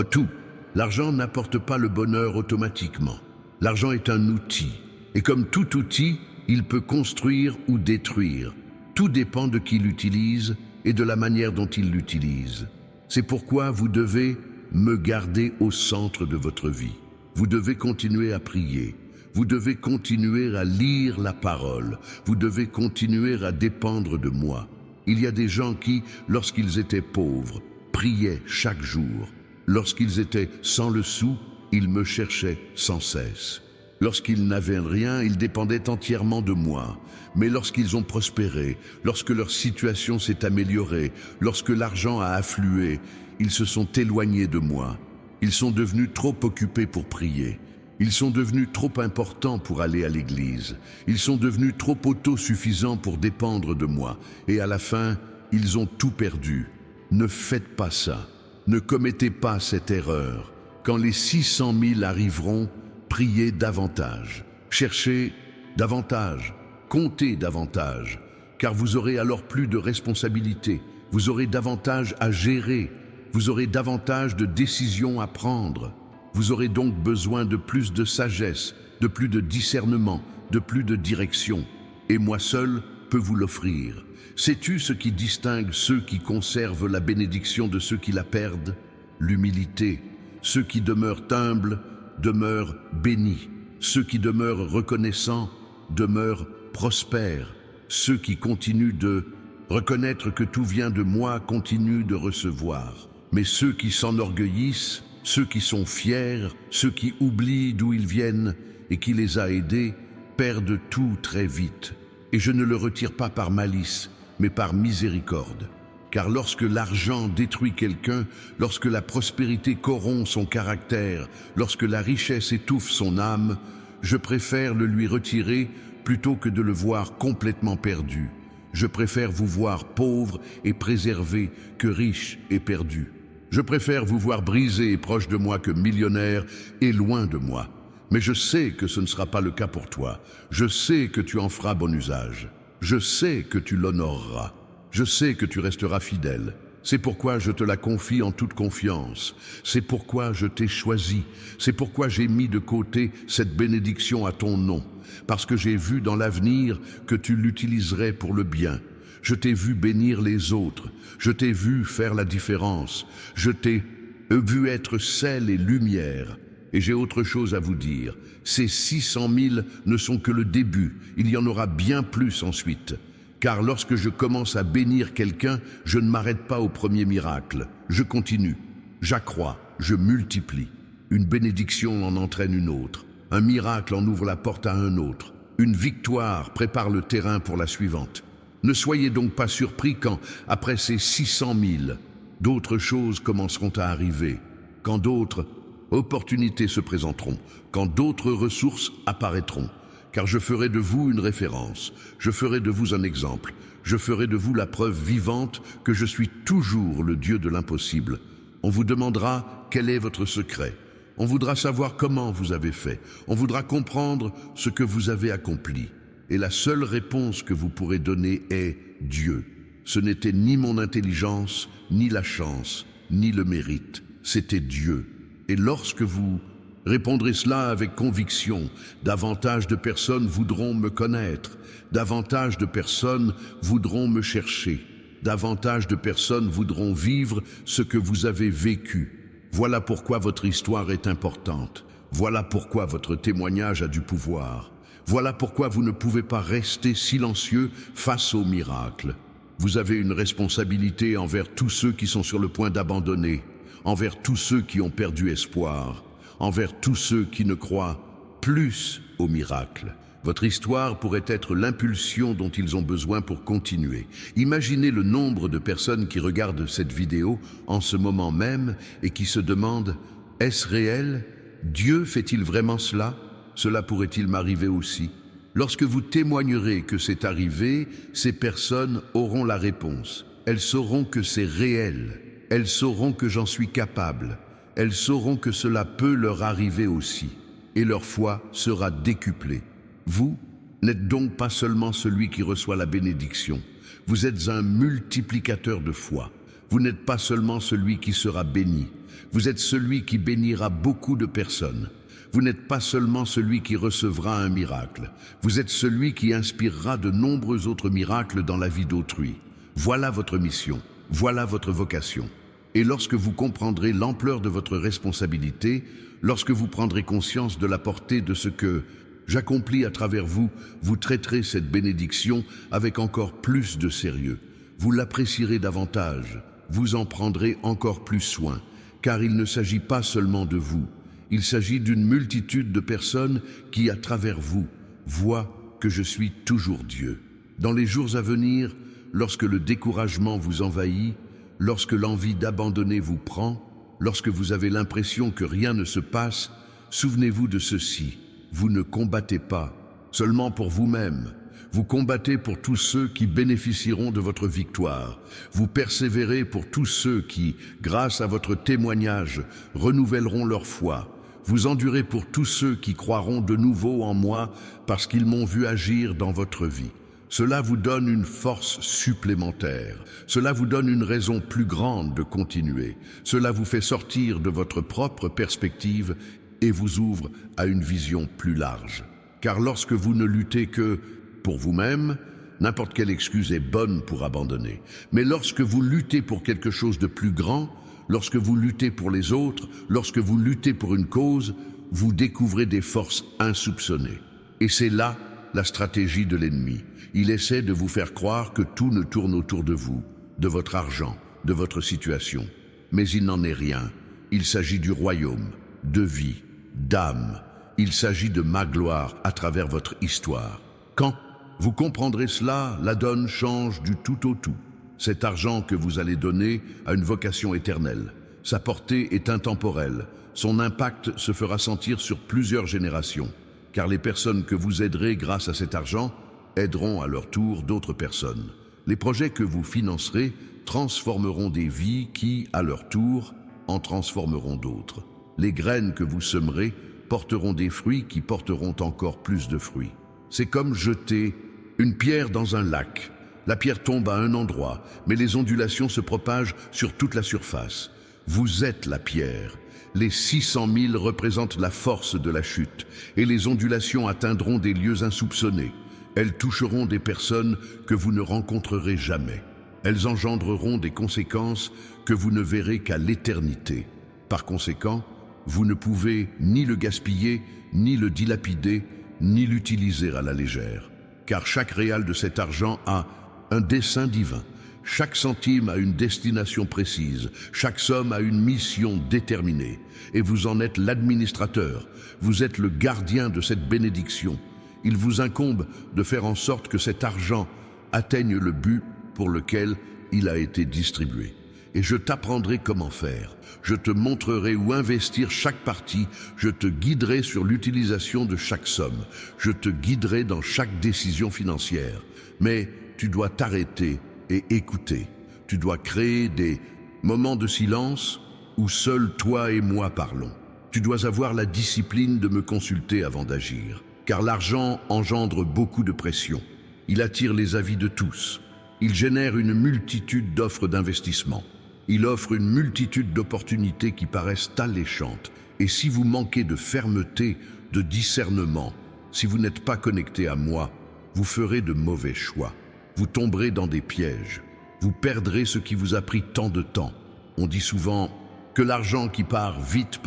tout. L'argent n'apporte pas le bonheur automatiquement. L'argent est un outil. Et comme tout outil, il peut construire ou détruire. Tout dépend de qui l'utilise et de la manière dont il l'utilise. C'est pourquoi vous devez me garder au centre de votre vie. Vous devez continuer à prier. Vous devez continuer à lire la parole. Vous devez continuer à dépendre de moi. Il y a des gens qui, lorsqu'ils étaient pauvres, priaient chaque jour. Lorsqu'ils étaient sans le sou, ils me cherchaient sans cesse. Lorsqu'ils n'avaient rien, ils dépendaient entièrement de moi. Mais lorsqu'ils ont prospéré, lorsque leur situation s'est améliorée, lorsque l'argent a afflué, ils se sont éloignés de moi. Ils sont devenus trop occupés pour prier. Ils sont devenus trop importants pour aller à l'église. Ils sont devenus trop autosuffisants pour dépendre de moi. Et à la fin, ils ont tout perdu. Ne faites pas ça. Ne commettez pas cette erreur. Quand les 600 000 arriveront, priez davantage. Cherchez davantage. Comptez davantage. Car vous aurez alors plus de responsabilités. Vous aurez davantage à gérer. Vous aurez davantage de décisions à prendre. Vous aurez donc besoin de plus de sagesse, de plus de discernement, de plus de direction. Et moi seul peux vous l'offrir. Sais-tu ce qui distingue ceux qui conservent la bénédiction de ceux qui la perdent? L'humilité. Ceux qui demeurent humbles demeurent bénis. Ceux qui demeurent reconnaissants demeurent prospères. Ceux qui continuent de reconnaître que tout vient de moi continuent de recevoir. Mais ceux qui s'enorgueillissent, ceux qui sont fiers, ceux qui oublient d'où ils viennent et qui les a aidés, perdent tout très vite. Et je ne le retire pas par malice, mais par miséricorde. Car lorsque l'argent détruit quelqu'un, lorsque la prospérité corrompt son caractère, lorsque la richesse étouffe son âme, je préfère le lui retirer plutôt que de le voir complètement perdu. Je préfère vous voir pauvre et préservé que riche et perdu. Je préfère vous voir brisé et proche de moi que millionnaire et loin de moi. Mais je sais que ce ne sera pas le cas pour toi. Je sais que tu en feras bon usage. Je sais que tu l'honoreras. Je sais que tu resteras fidèle. C'est pourquoi je te la confie en toute confiance. C'est pourquoi je t'ai choisi. C'est pourquoi j'ai mis de côté cette bénédiction à ton nom. Parce que j'ai vu dans l'avenir que tu l'utiliserais pour le bien. Je t'ai vu bénir les autres. Je t'ai vu faire la différence. Je t'ai vu être sel et lumière. Et j'ai autre chose à vous dire. Ces 600 000 ne sont que le début. Il y en aura bien plus ensuite. Car lorsque je commence à bénir quelqu'un, je ne m'arrête pas au premier miracle. Je continue, j'accrois, je multiplie. Une bénédiction en entraîne une autre. Un miracle en ouvre la porte à un autre. Une victoire prépare le terrain pour la suivante. Ne soyez donc pas surpris quand, après ces 600 000, d'autres choses commenceront à arriver. Quand d'autres opportunités se présenteront. Quand d'autres ressources apparaîtront. Car je ferai de vous une référence, je ferai de vous un exemple, je ferai de vous la preuve vivante que je suis toujours le Dieu de l'impossible. On vous demandera quel est votre secret, on voudra savoir comment vous avez fait, on voudra comprendre ce que vous avez accompli. Et la seule réponse que vous pourrez donner est Dieu. Ce n'était ni mon intelligence, ni la chance, ni le mérite, c'était Dieu. Et lorsque vous répondrez cela avec conviction, davantage de personnes voudront me connaître, davantage de personnes voudront me chercher, davantage de personnes voudront vivre ce que vous avez vécu. Voilà pourquoi votre histoire est importante. Voilà pourquoi votre témoignage a du pouvoir. Voilà pourquoi vous ne pouvez pas rester silencieux face au miracle. Vous avez une responsabilité envers tous ceux qui sont sur le point d'abandonner, envers tous ceux qui ont perdu espoir, envers tous ceux qui ne croient plus au miracle. Votre histoire pourrait être l'impulsion dont ils ont besoin pour continuer. Imaginez le nombre de personnes qui regardent cette vidéo en ce moment même et qui se demandent « Est-ce réel? Dieu fait-il vraiment cela? Cela pourrait-il m'arriver aussi ?» Lorsque vous témoignerez que c'est arrivé, ces personnes auront la réponse. Elles sauront que c'est réel. Elles sauront que j'en suis capable. Elles sauront que cela peut leur arriver aussi, et leur foi sera décuplée. Vous n'êtes donc pas seulement celui qui reçoit la bénédiction, vous êtes un multiplicateur de foi. Vous n'êtes pas seulement celui qui sera béni, vous êtes celui qui bénira beaucoup de personnes. Vous n'êtes pas seulement celui qui recevra un miracle, vous êtes celui qui inspirera de nombreux autres miracles dans la vie d'autrui. Voilà votre mission, voilà votre vocation. Et lorsque vous comprendrez l'ampleur de votre responsabilité, lorsque vous prendrez conscience de la portée de ce que j'accomplis à travers vous, vous traiterez cette bénédiction avec encore plus de sérieux. Vous l'apprécierez davantage, vous en prendrez encore plus soin, car il ne s'agit pas seulement de vous. Il s'agit d'une multitude de personnes qui, à travers vous, voient que je suis toujours Dieu. Dans les jours à venir, lorsque le découragement vous envahit, lorsque l'envie d'abandonner vous prend, lorsque vous avez l'impression que rien ne se passe, souvenez-vous de ceci. Vous ne combattez pas seulement pour vous-même. Vous combattez pour tous ceux qui bénéficieront de votre victoire. Vous persévérez pour tous ceux qui, grâce à votre témoignage, renouvelleront leur foi. Vous endurez pour tous ceux qui croiront de nouveau en moi parce qu'ils m'ont vu agir dans votre vie. Cela vous donne une force supplémentaire. Cela vous donne une raison plus grande de continuer. Cela vous fait sortir de votre propre perspective et vous ouvre à une vision plus large. Car lorsque vous ne luttez que pour vous-même, n'importe quelle excuse est bonne pour abandonner. Mais lorsque vous luttez pour quelque chose de plus grand, lorsque vous luttez pour les autres, lorsque vous luttez pour une cause, vous découvrez des forces insoupçonnées. Et c'est là la stratégie de l'ennemi. Il essaie de vous faire croire que tout ne tourne autour de vous, de votre argent, de votre situation. Mais il n'en est rien. Il s'agit du royaume, de vie, d'âme. Il s'agit de ma gloire à travers votre histoire. Quand vous comprendrez cela, la donne change du tout au tout. Cet argent que vous allez donner a une vocation éternelle. Sa portée est intemporelle. Son impact se fera sentir sur plusieurs générations. Car les personnes que vous aiderez grâce à cet argent aideront à leur tour d'autres personnes. Les projets que vous financerez transformeront des vies qui, à leur tour, en transformeront d'autres. Les graines que vous semerez porteront des fruits qui porteront encore plus de fruits. C'est comme jeter une pierre dans un lac. La pierre tombe à un endroit, mais les ondulations se propagent sur toute la surface. Vous êtes la pierre. Les 600 000 représentent la force de la chute, et les ondulations atteindront des lieux insoupçonnés. Elles toucheront des personnes que vous ne rencontrerez jamais. Elles engendreront des conséquences que vous ne verrez qu'à l'éternité. Par conséquent, vous ne pouvez ni le gaspiller, ni le dilapider, ni l'utiliser à la légère. Car chaque réal de cet argent a un dessein divin. Chaque centime a une destination précise, chaque somme a une mission déterminée. Et vous en êtes l'administrateur, vous êtes le gardien de cette bénédiction. Il vous incombe de faire en sorte que cet argent atteigne le but pour lequel il a été distribué. Et je t'apprendrai comment faire. Je te montrerai où investir chaque partie, je te guiderai sur l'utilisation de chaque somme, je te guiderai dans chaque décision financière. Mais tu dois t'arrêter et écouter. Tu dois créer des moments de silence où seuls toi et moi parlons. Tu dois avoir la discipline de me consulter avant d'agir, car l'argent engendre beaucoup de pression. Il attire les avis de tous. Il génère une multitude d'offres d'investissement. Il offre une multitude d'opportunités qui paraissent alléchantes. Et si vous manquez de fermeté, de discernement, si vous n'êtes pas connecté à moi, vous ferez de mauvais choix. Vous tomberez dans des pièges. Vous perdrez ce qui vous a pris tant de temps. On dit souvent que l'argent qui part vite.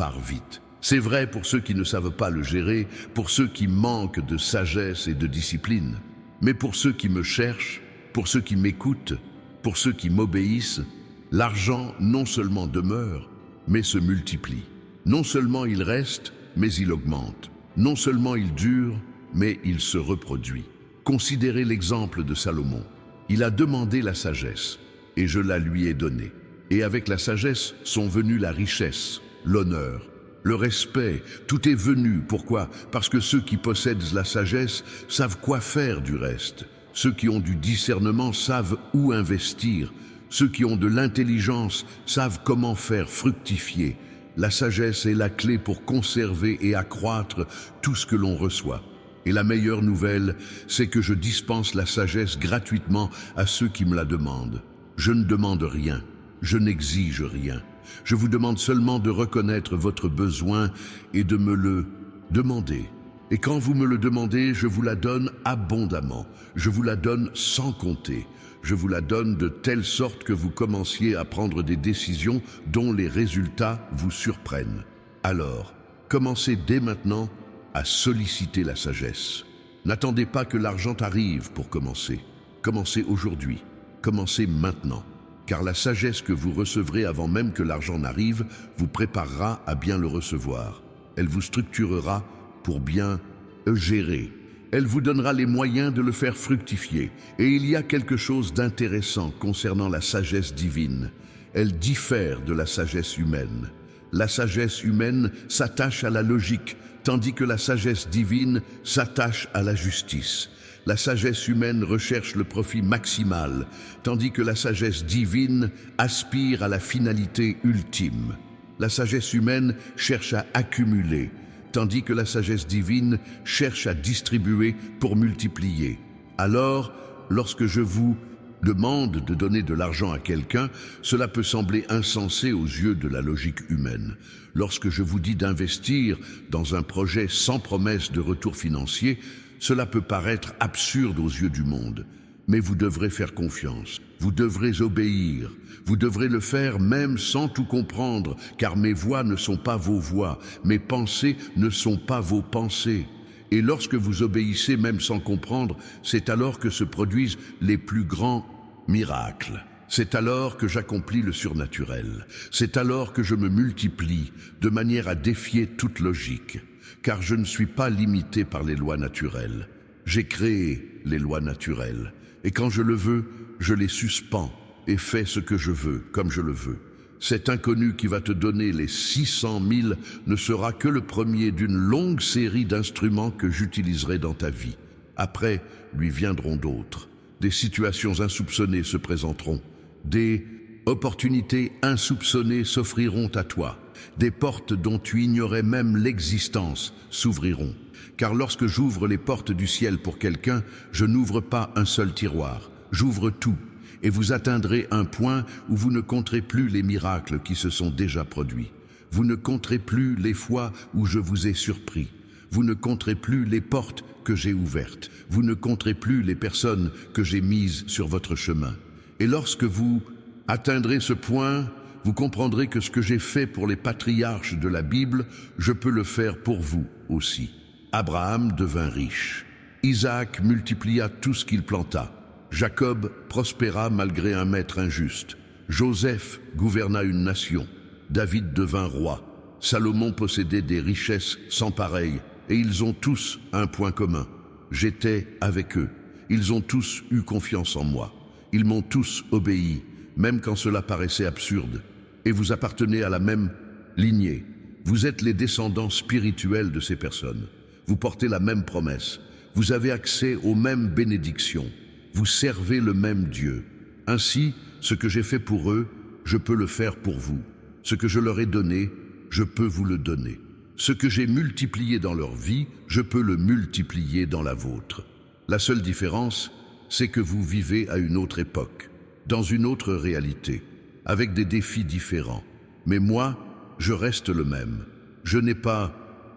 C'est vrai pour ceux qui ne savent pas le gérer, pour ceux qui manquent de sagesse et de discipline. Mais pour ceux qui me cherchent, pour ceux qui m'écoutent, pour ceux qui m'obéissent, l'argent non seulement demeure, mais se multiplie. Non seulement il reste, mais il augmente. Non seulement il dure, mais il se reproduit. Considérez l'exemple de Salomon. Il a demandé la sagesse, et je la lui ai donnée. Et avec la sagesse sont venues la richesse, l'honneur, le respect. Tout est venu. Pourquoi? Parce que ceux qui possèdent la sagesse savent quoi faire du reste. Ceux qui ont du discernement savent où investir. Ceux qui ont de l'intelligence savent comment faire fructifier. La sagesse est la clé pour conserver et accroître tout ce que l'on reçoit. Et la meilleure nouvelle, c'est que je dispense la sagesse gratuitement à ceux qui me la demandent. Je ne demande rien, je n'exige rien. Je vous demande seulement de reconnaître votre besoin et de me le demander. Et quand vous me le demandez, je vous la donne abondamment. Je vous la donne sans compter. Je vous la donne de telle sorte que vous commenciez à prendre des décisions dont les résultats vous surprennent. Alors, commencez dès maintenant à solliciter la sagesse. N'attendez pas que l'argent arrive pour commencer. Commencez aujourd'hui. Commencez maintenant. Car la sagesse que vous recevrez avant même que l'argent n'arrive vous préparera à bien le recevoir. Elle vous structurera pour bien le gérer. Elle vous donnera les moyens de le faire fructifier. Et il y a quelque chose d'intéressant concernant la sagesse divine. Elle diffère de la sagesse humaine. La sagesse humaine s'attache à la logique, tandis que la sagesse divine s'attache à la justice. La sagesse humaine recherche le profit maximal, tandis que la sagesse divine aspire à la finalité ultime. La sagesse humaine cherche à accumuler, tandis que la sagesse divine cherche à distribuer pour multiplier. Alors, lorsque je vous demande de donner de l'argent à quelqu'un, cela peut sembler insensé aux yeux de la logique humaine. Lorsque je vous dis d'investir dans un projet sans promesse de retour financier, cela peut paraître absurde aux yeux du monde. Mais vous devrez faire confiance, vous devrez obéir, vous devrez le faire même sans tout comprendre, car mes voix ne sont pas vos voix, mes pensées ne sont pas vos pensées. Et lorsque vous obéissez même sans comprendre, c'est alors que se produisent les plus grands miracles. C'est alors que j'accomplis le surnaturel. C'est alors que je me multiplie de manière à défier toute logique. Car je ne suis pas limité par les lois naturelles. J'ai créé les lois naturelles. Et quand je le veux, je les suspends et fais ce que je veux, comme je le veux. Cet inconnu qui va te donner les 600 000 ne sera que le premier d'une longue série d'instruments que j'utiliserai dans ta vie. Après, lui viendront d'autres. Des situations insoupçonnées se présenteront. Des opportunités insoupçonnées s'offriront à toi. Des portes dont tu ignorais même l'existence s'ouvriront. Car lorsque j'ouvre les portes du ciel pour quelqu'un, je n'ouvre pas un seul tiroir, j'ouvre tout. Et vous atteindrez un point où vous ne compterez plus les miracles qui se sont déjà produits. Vous ne compterez plus les fois où je vous ai surpris. Vous ne compterez plus les portes que j'ai ouvertes. Vous ne compterez plus les personnes que j'ai mises sur votre chemin. Et lorsque vous atteindrez ce point, vous comprendrez que ce que j'ai fait pour les patriarches de la Bible, je peux le faire pour vous aussi. Abraham devint riche. Isaac multiplia tout ce qu'il planta. Jacob prospéra malgré un maître injuste. Joseph gouverna une nation. David devint roi. Salomon possédait des richesses sans pareilles, et ils ont tous un point commun. J'étais avec eux. Ils ont tous eu confiance en moi. Ils m'ont tous obéi, même quand cela paraissait absurde. Et vous appartenez à la même lignée. Vous êtes les descendants spirituels de ces personnes. Vous portez la même promesse. Vous avez accès aux mêmes bénédictions. Vous servez le même Dieu. Ainsi, ce que j'ai fait pour eux, je peux le faire pour vous. Ce que je leur ai donné, je peux vous le donner. Ce que j'ai multiplié dans leur vie, je peux le multiplier dans la vôtre. La seule différence, c'est que vous vivez à une autre époque, dans une autre réalité, avec des défis différents. Mais moi, je reste le même. Je n'ai pas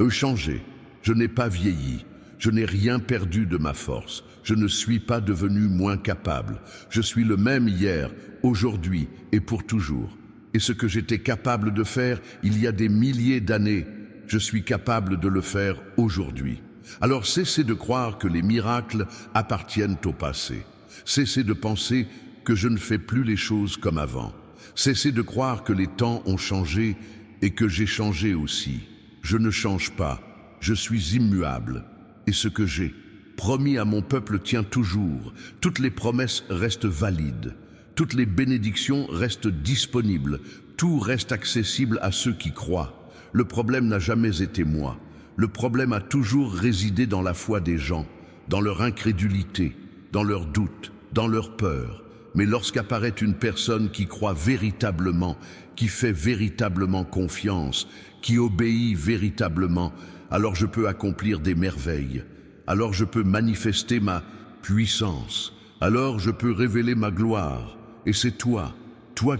changé, je n'ai pas vieilli, je n'ai rien perdu de ma force. Je ne suis pas devenu moins capable. Je suis le même hier, aujourd'hui et pour toujours. Et ce que j'étais capable de faire il y a des milliers d'années, je suis capable de le faire aujourd'hui. Alors cessez de croire que les miracles appartiennent au passé. Cessez de penser que je ne fais plus les choses comme avant. Cessez de croire que les temps ont changé et que j'ai changé aussi. Je ne change pas, je suis immuable. Et ce que j'ai promis à mon peuple tient toujours. Toutes les promesses restent valides. Toutes les bénédictions restent disponibles. Tout reste accessible à ceux qui croient. Le problème n'a jamais été moi. Le problème a toujours résidé dans la foi des gens, dans leur incrédulité, dans leurs doutes, dans leur peur. Mais lorsqu'apparaît une personne qui croit véritablement, qui fait véritablement confiance, qui obéit véritablement, alors je peux accomplir des merveilles. Alors je peux manifester ma puissance. Alors je peux révéler ma gloire. Et c'est toi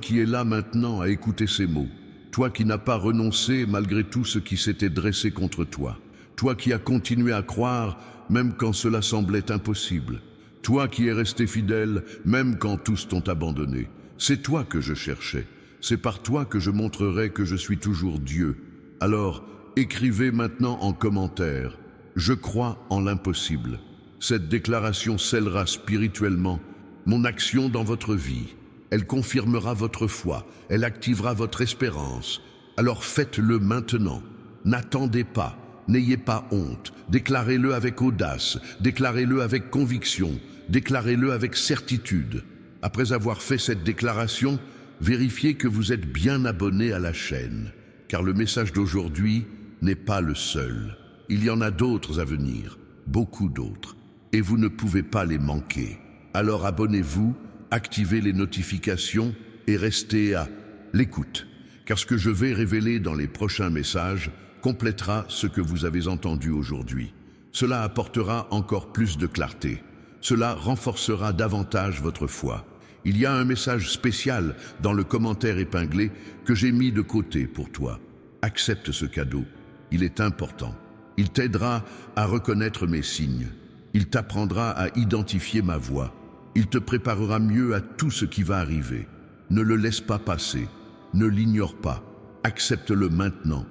qui es là maintenant à écouter ces mots. Toi qui n'as pas renoncé malgré tout ce qui s'était dressé contre toi. Toi qui as continué à croire même quand cela semblait impossible. Toi qui es resté fidèle même quand tous t'ont abandonné. C'est toi que je cherchais. C'est par toi que je montrerai que je suis toujours Dieu. Alors, écrivez maintenant en commentaire. Je crois en l'impossible. Cette déclaration scellera spirituellement mon action dans votre vie. Elle confirmera votre foi. Elle activera votre espérance. Alors faites-le maintenant. N'attendez pas. N'ayez pas honte. Déclarez-le avec audace. Déclarez-le avec conviction. Déclarez-le avec certitude. Après avoir fait cette déclaration, vérifiez que vous êtes bien abonné à la chaîne. Car le message d'aujourd'hui n'est pas le seul. Il y en a d'autres à venir, beaucoup d'autres, et vous ne pouvez pas les manquer. Alors abonnez-vous, activez les notifications et restez à l'écoute, car ce que je vais révéler dans les prochains messages complétera ce que vous avez entendu aujourd'hui. Cela apportera encore plus de clarté. Cela renforcera davantage votre foi. Il y a un message spécial dans le commentaire épinglé que j'ai mis de côté pour toi. Accepte ce cadeau, il est important. Il t'aidera à reconnaître mes signes. Il t'apprendra à identifier ma voix. Il te préparera mieux à tout ce qui va arriver. Ne le laisse pas passer. Ne l'ignore pas. Accepte-le maintenant.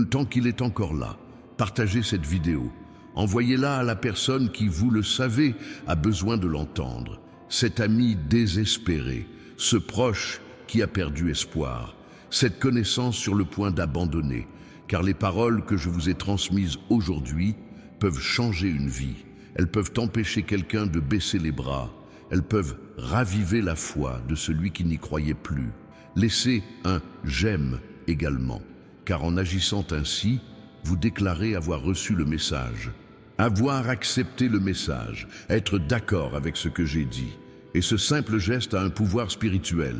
Tant qu'il est encore là. Partagez cette vidéo. Envoyez-la à la personne qui, vous le savez, a besoin de l'entendre. Cet ami désespéré, ce proche qui a perdu espoir, cette connaissance sur le point d'abandonner. Car les paroles que je vous ai transmises aujourd'hui peuvent changer une vie. Elles peuvent empêcher quelqu'un de baisser les bras. Elles peuvent raviver la foi de celui qui n'y croyait plus. Laissez un « j'aime » également, car en agissant ainsi, vous déclarez avoir reçu le message, avoir accepté le message, être d'accord avec ce que j'ai dit. Et ce simple geste a un pouvoir spirituel.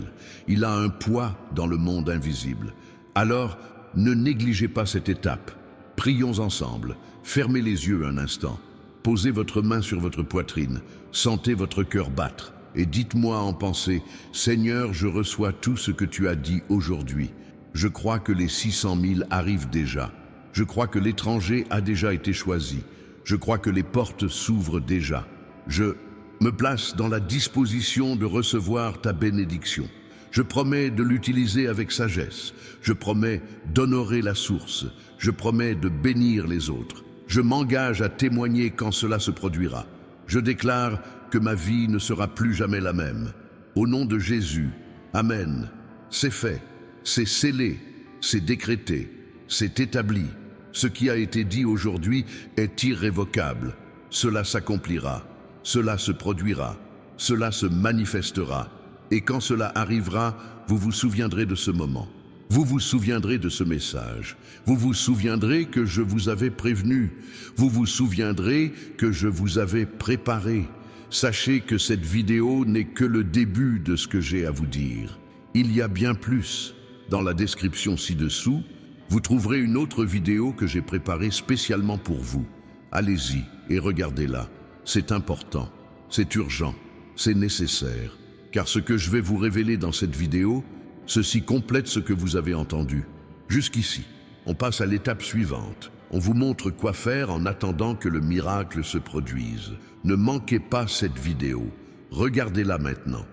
Il a un poids dans le monde invisible. Alors, ne négligez pas cette étape. Prions ensemble. Fermez les yeux un instant. Posez votre main sur votre poitrine. Sentez votre cœur battre. Et dites-moi en pensée, Seigneur, je reçois tout ce que tu as dit aujourd'hui. Je crois que les 600 000 arrivent déjà. Je crois que l'étranger a déjà été choisi. Je crois que les portes s'ouvrent déjà. Je me place dans la disposition de recevoir ta bénédiction. Je promets de l'utiliser avec sagesse. Je promets d'honorer la source. Je promets de bénir les autres. Je m'engage à témoigner quand cela se produira. Je déclare que ma vie ne sera plus jamais la même. Au nom de Jésus, Amen. C'est fait, c'est scellé, c'est décrété, c'est établi. Ce qui a été dit aujourd'hui est irrévocable. Cela s'accomplira, cela se produira, cela se manifestera. Et quand cela arrivera, vous vous souviendrez de ce moment. Vous vous souviendrez de ce message. Vous vous souviendrez que je vous avais prévenu. Vous vous souviendrez que je vous avais préparé. Sachez que cette vidéo n'est que le début de ce que j'ai à vous dire. Il y a bien plus. Dans la description ci-dessous, vous trouverez une autre vidéo que j'ai préparée spécialement pour vous. Allez-y et regardez-la. C'est important, c'est urgent, c'est nécessaire. Car ce que je vais vous révéler dans cette vidéo, ceci complète ce que vous avez entendu. Jusqu'ici, on passe à l'étape suivante. On vous montre quoi faire en attendant que le miracle se produise. Ne manquez pas cette vidéo. Regardez-la maintenant.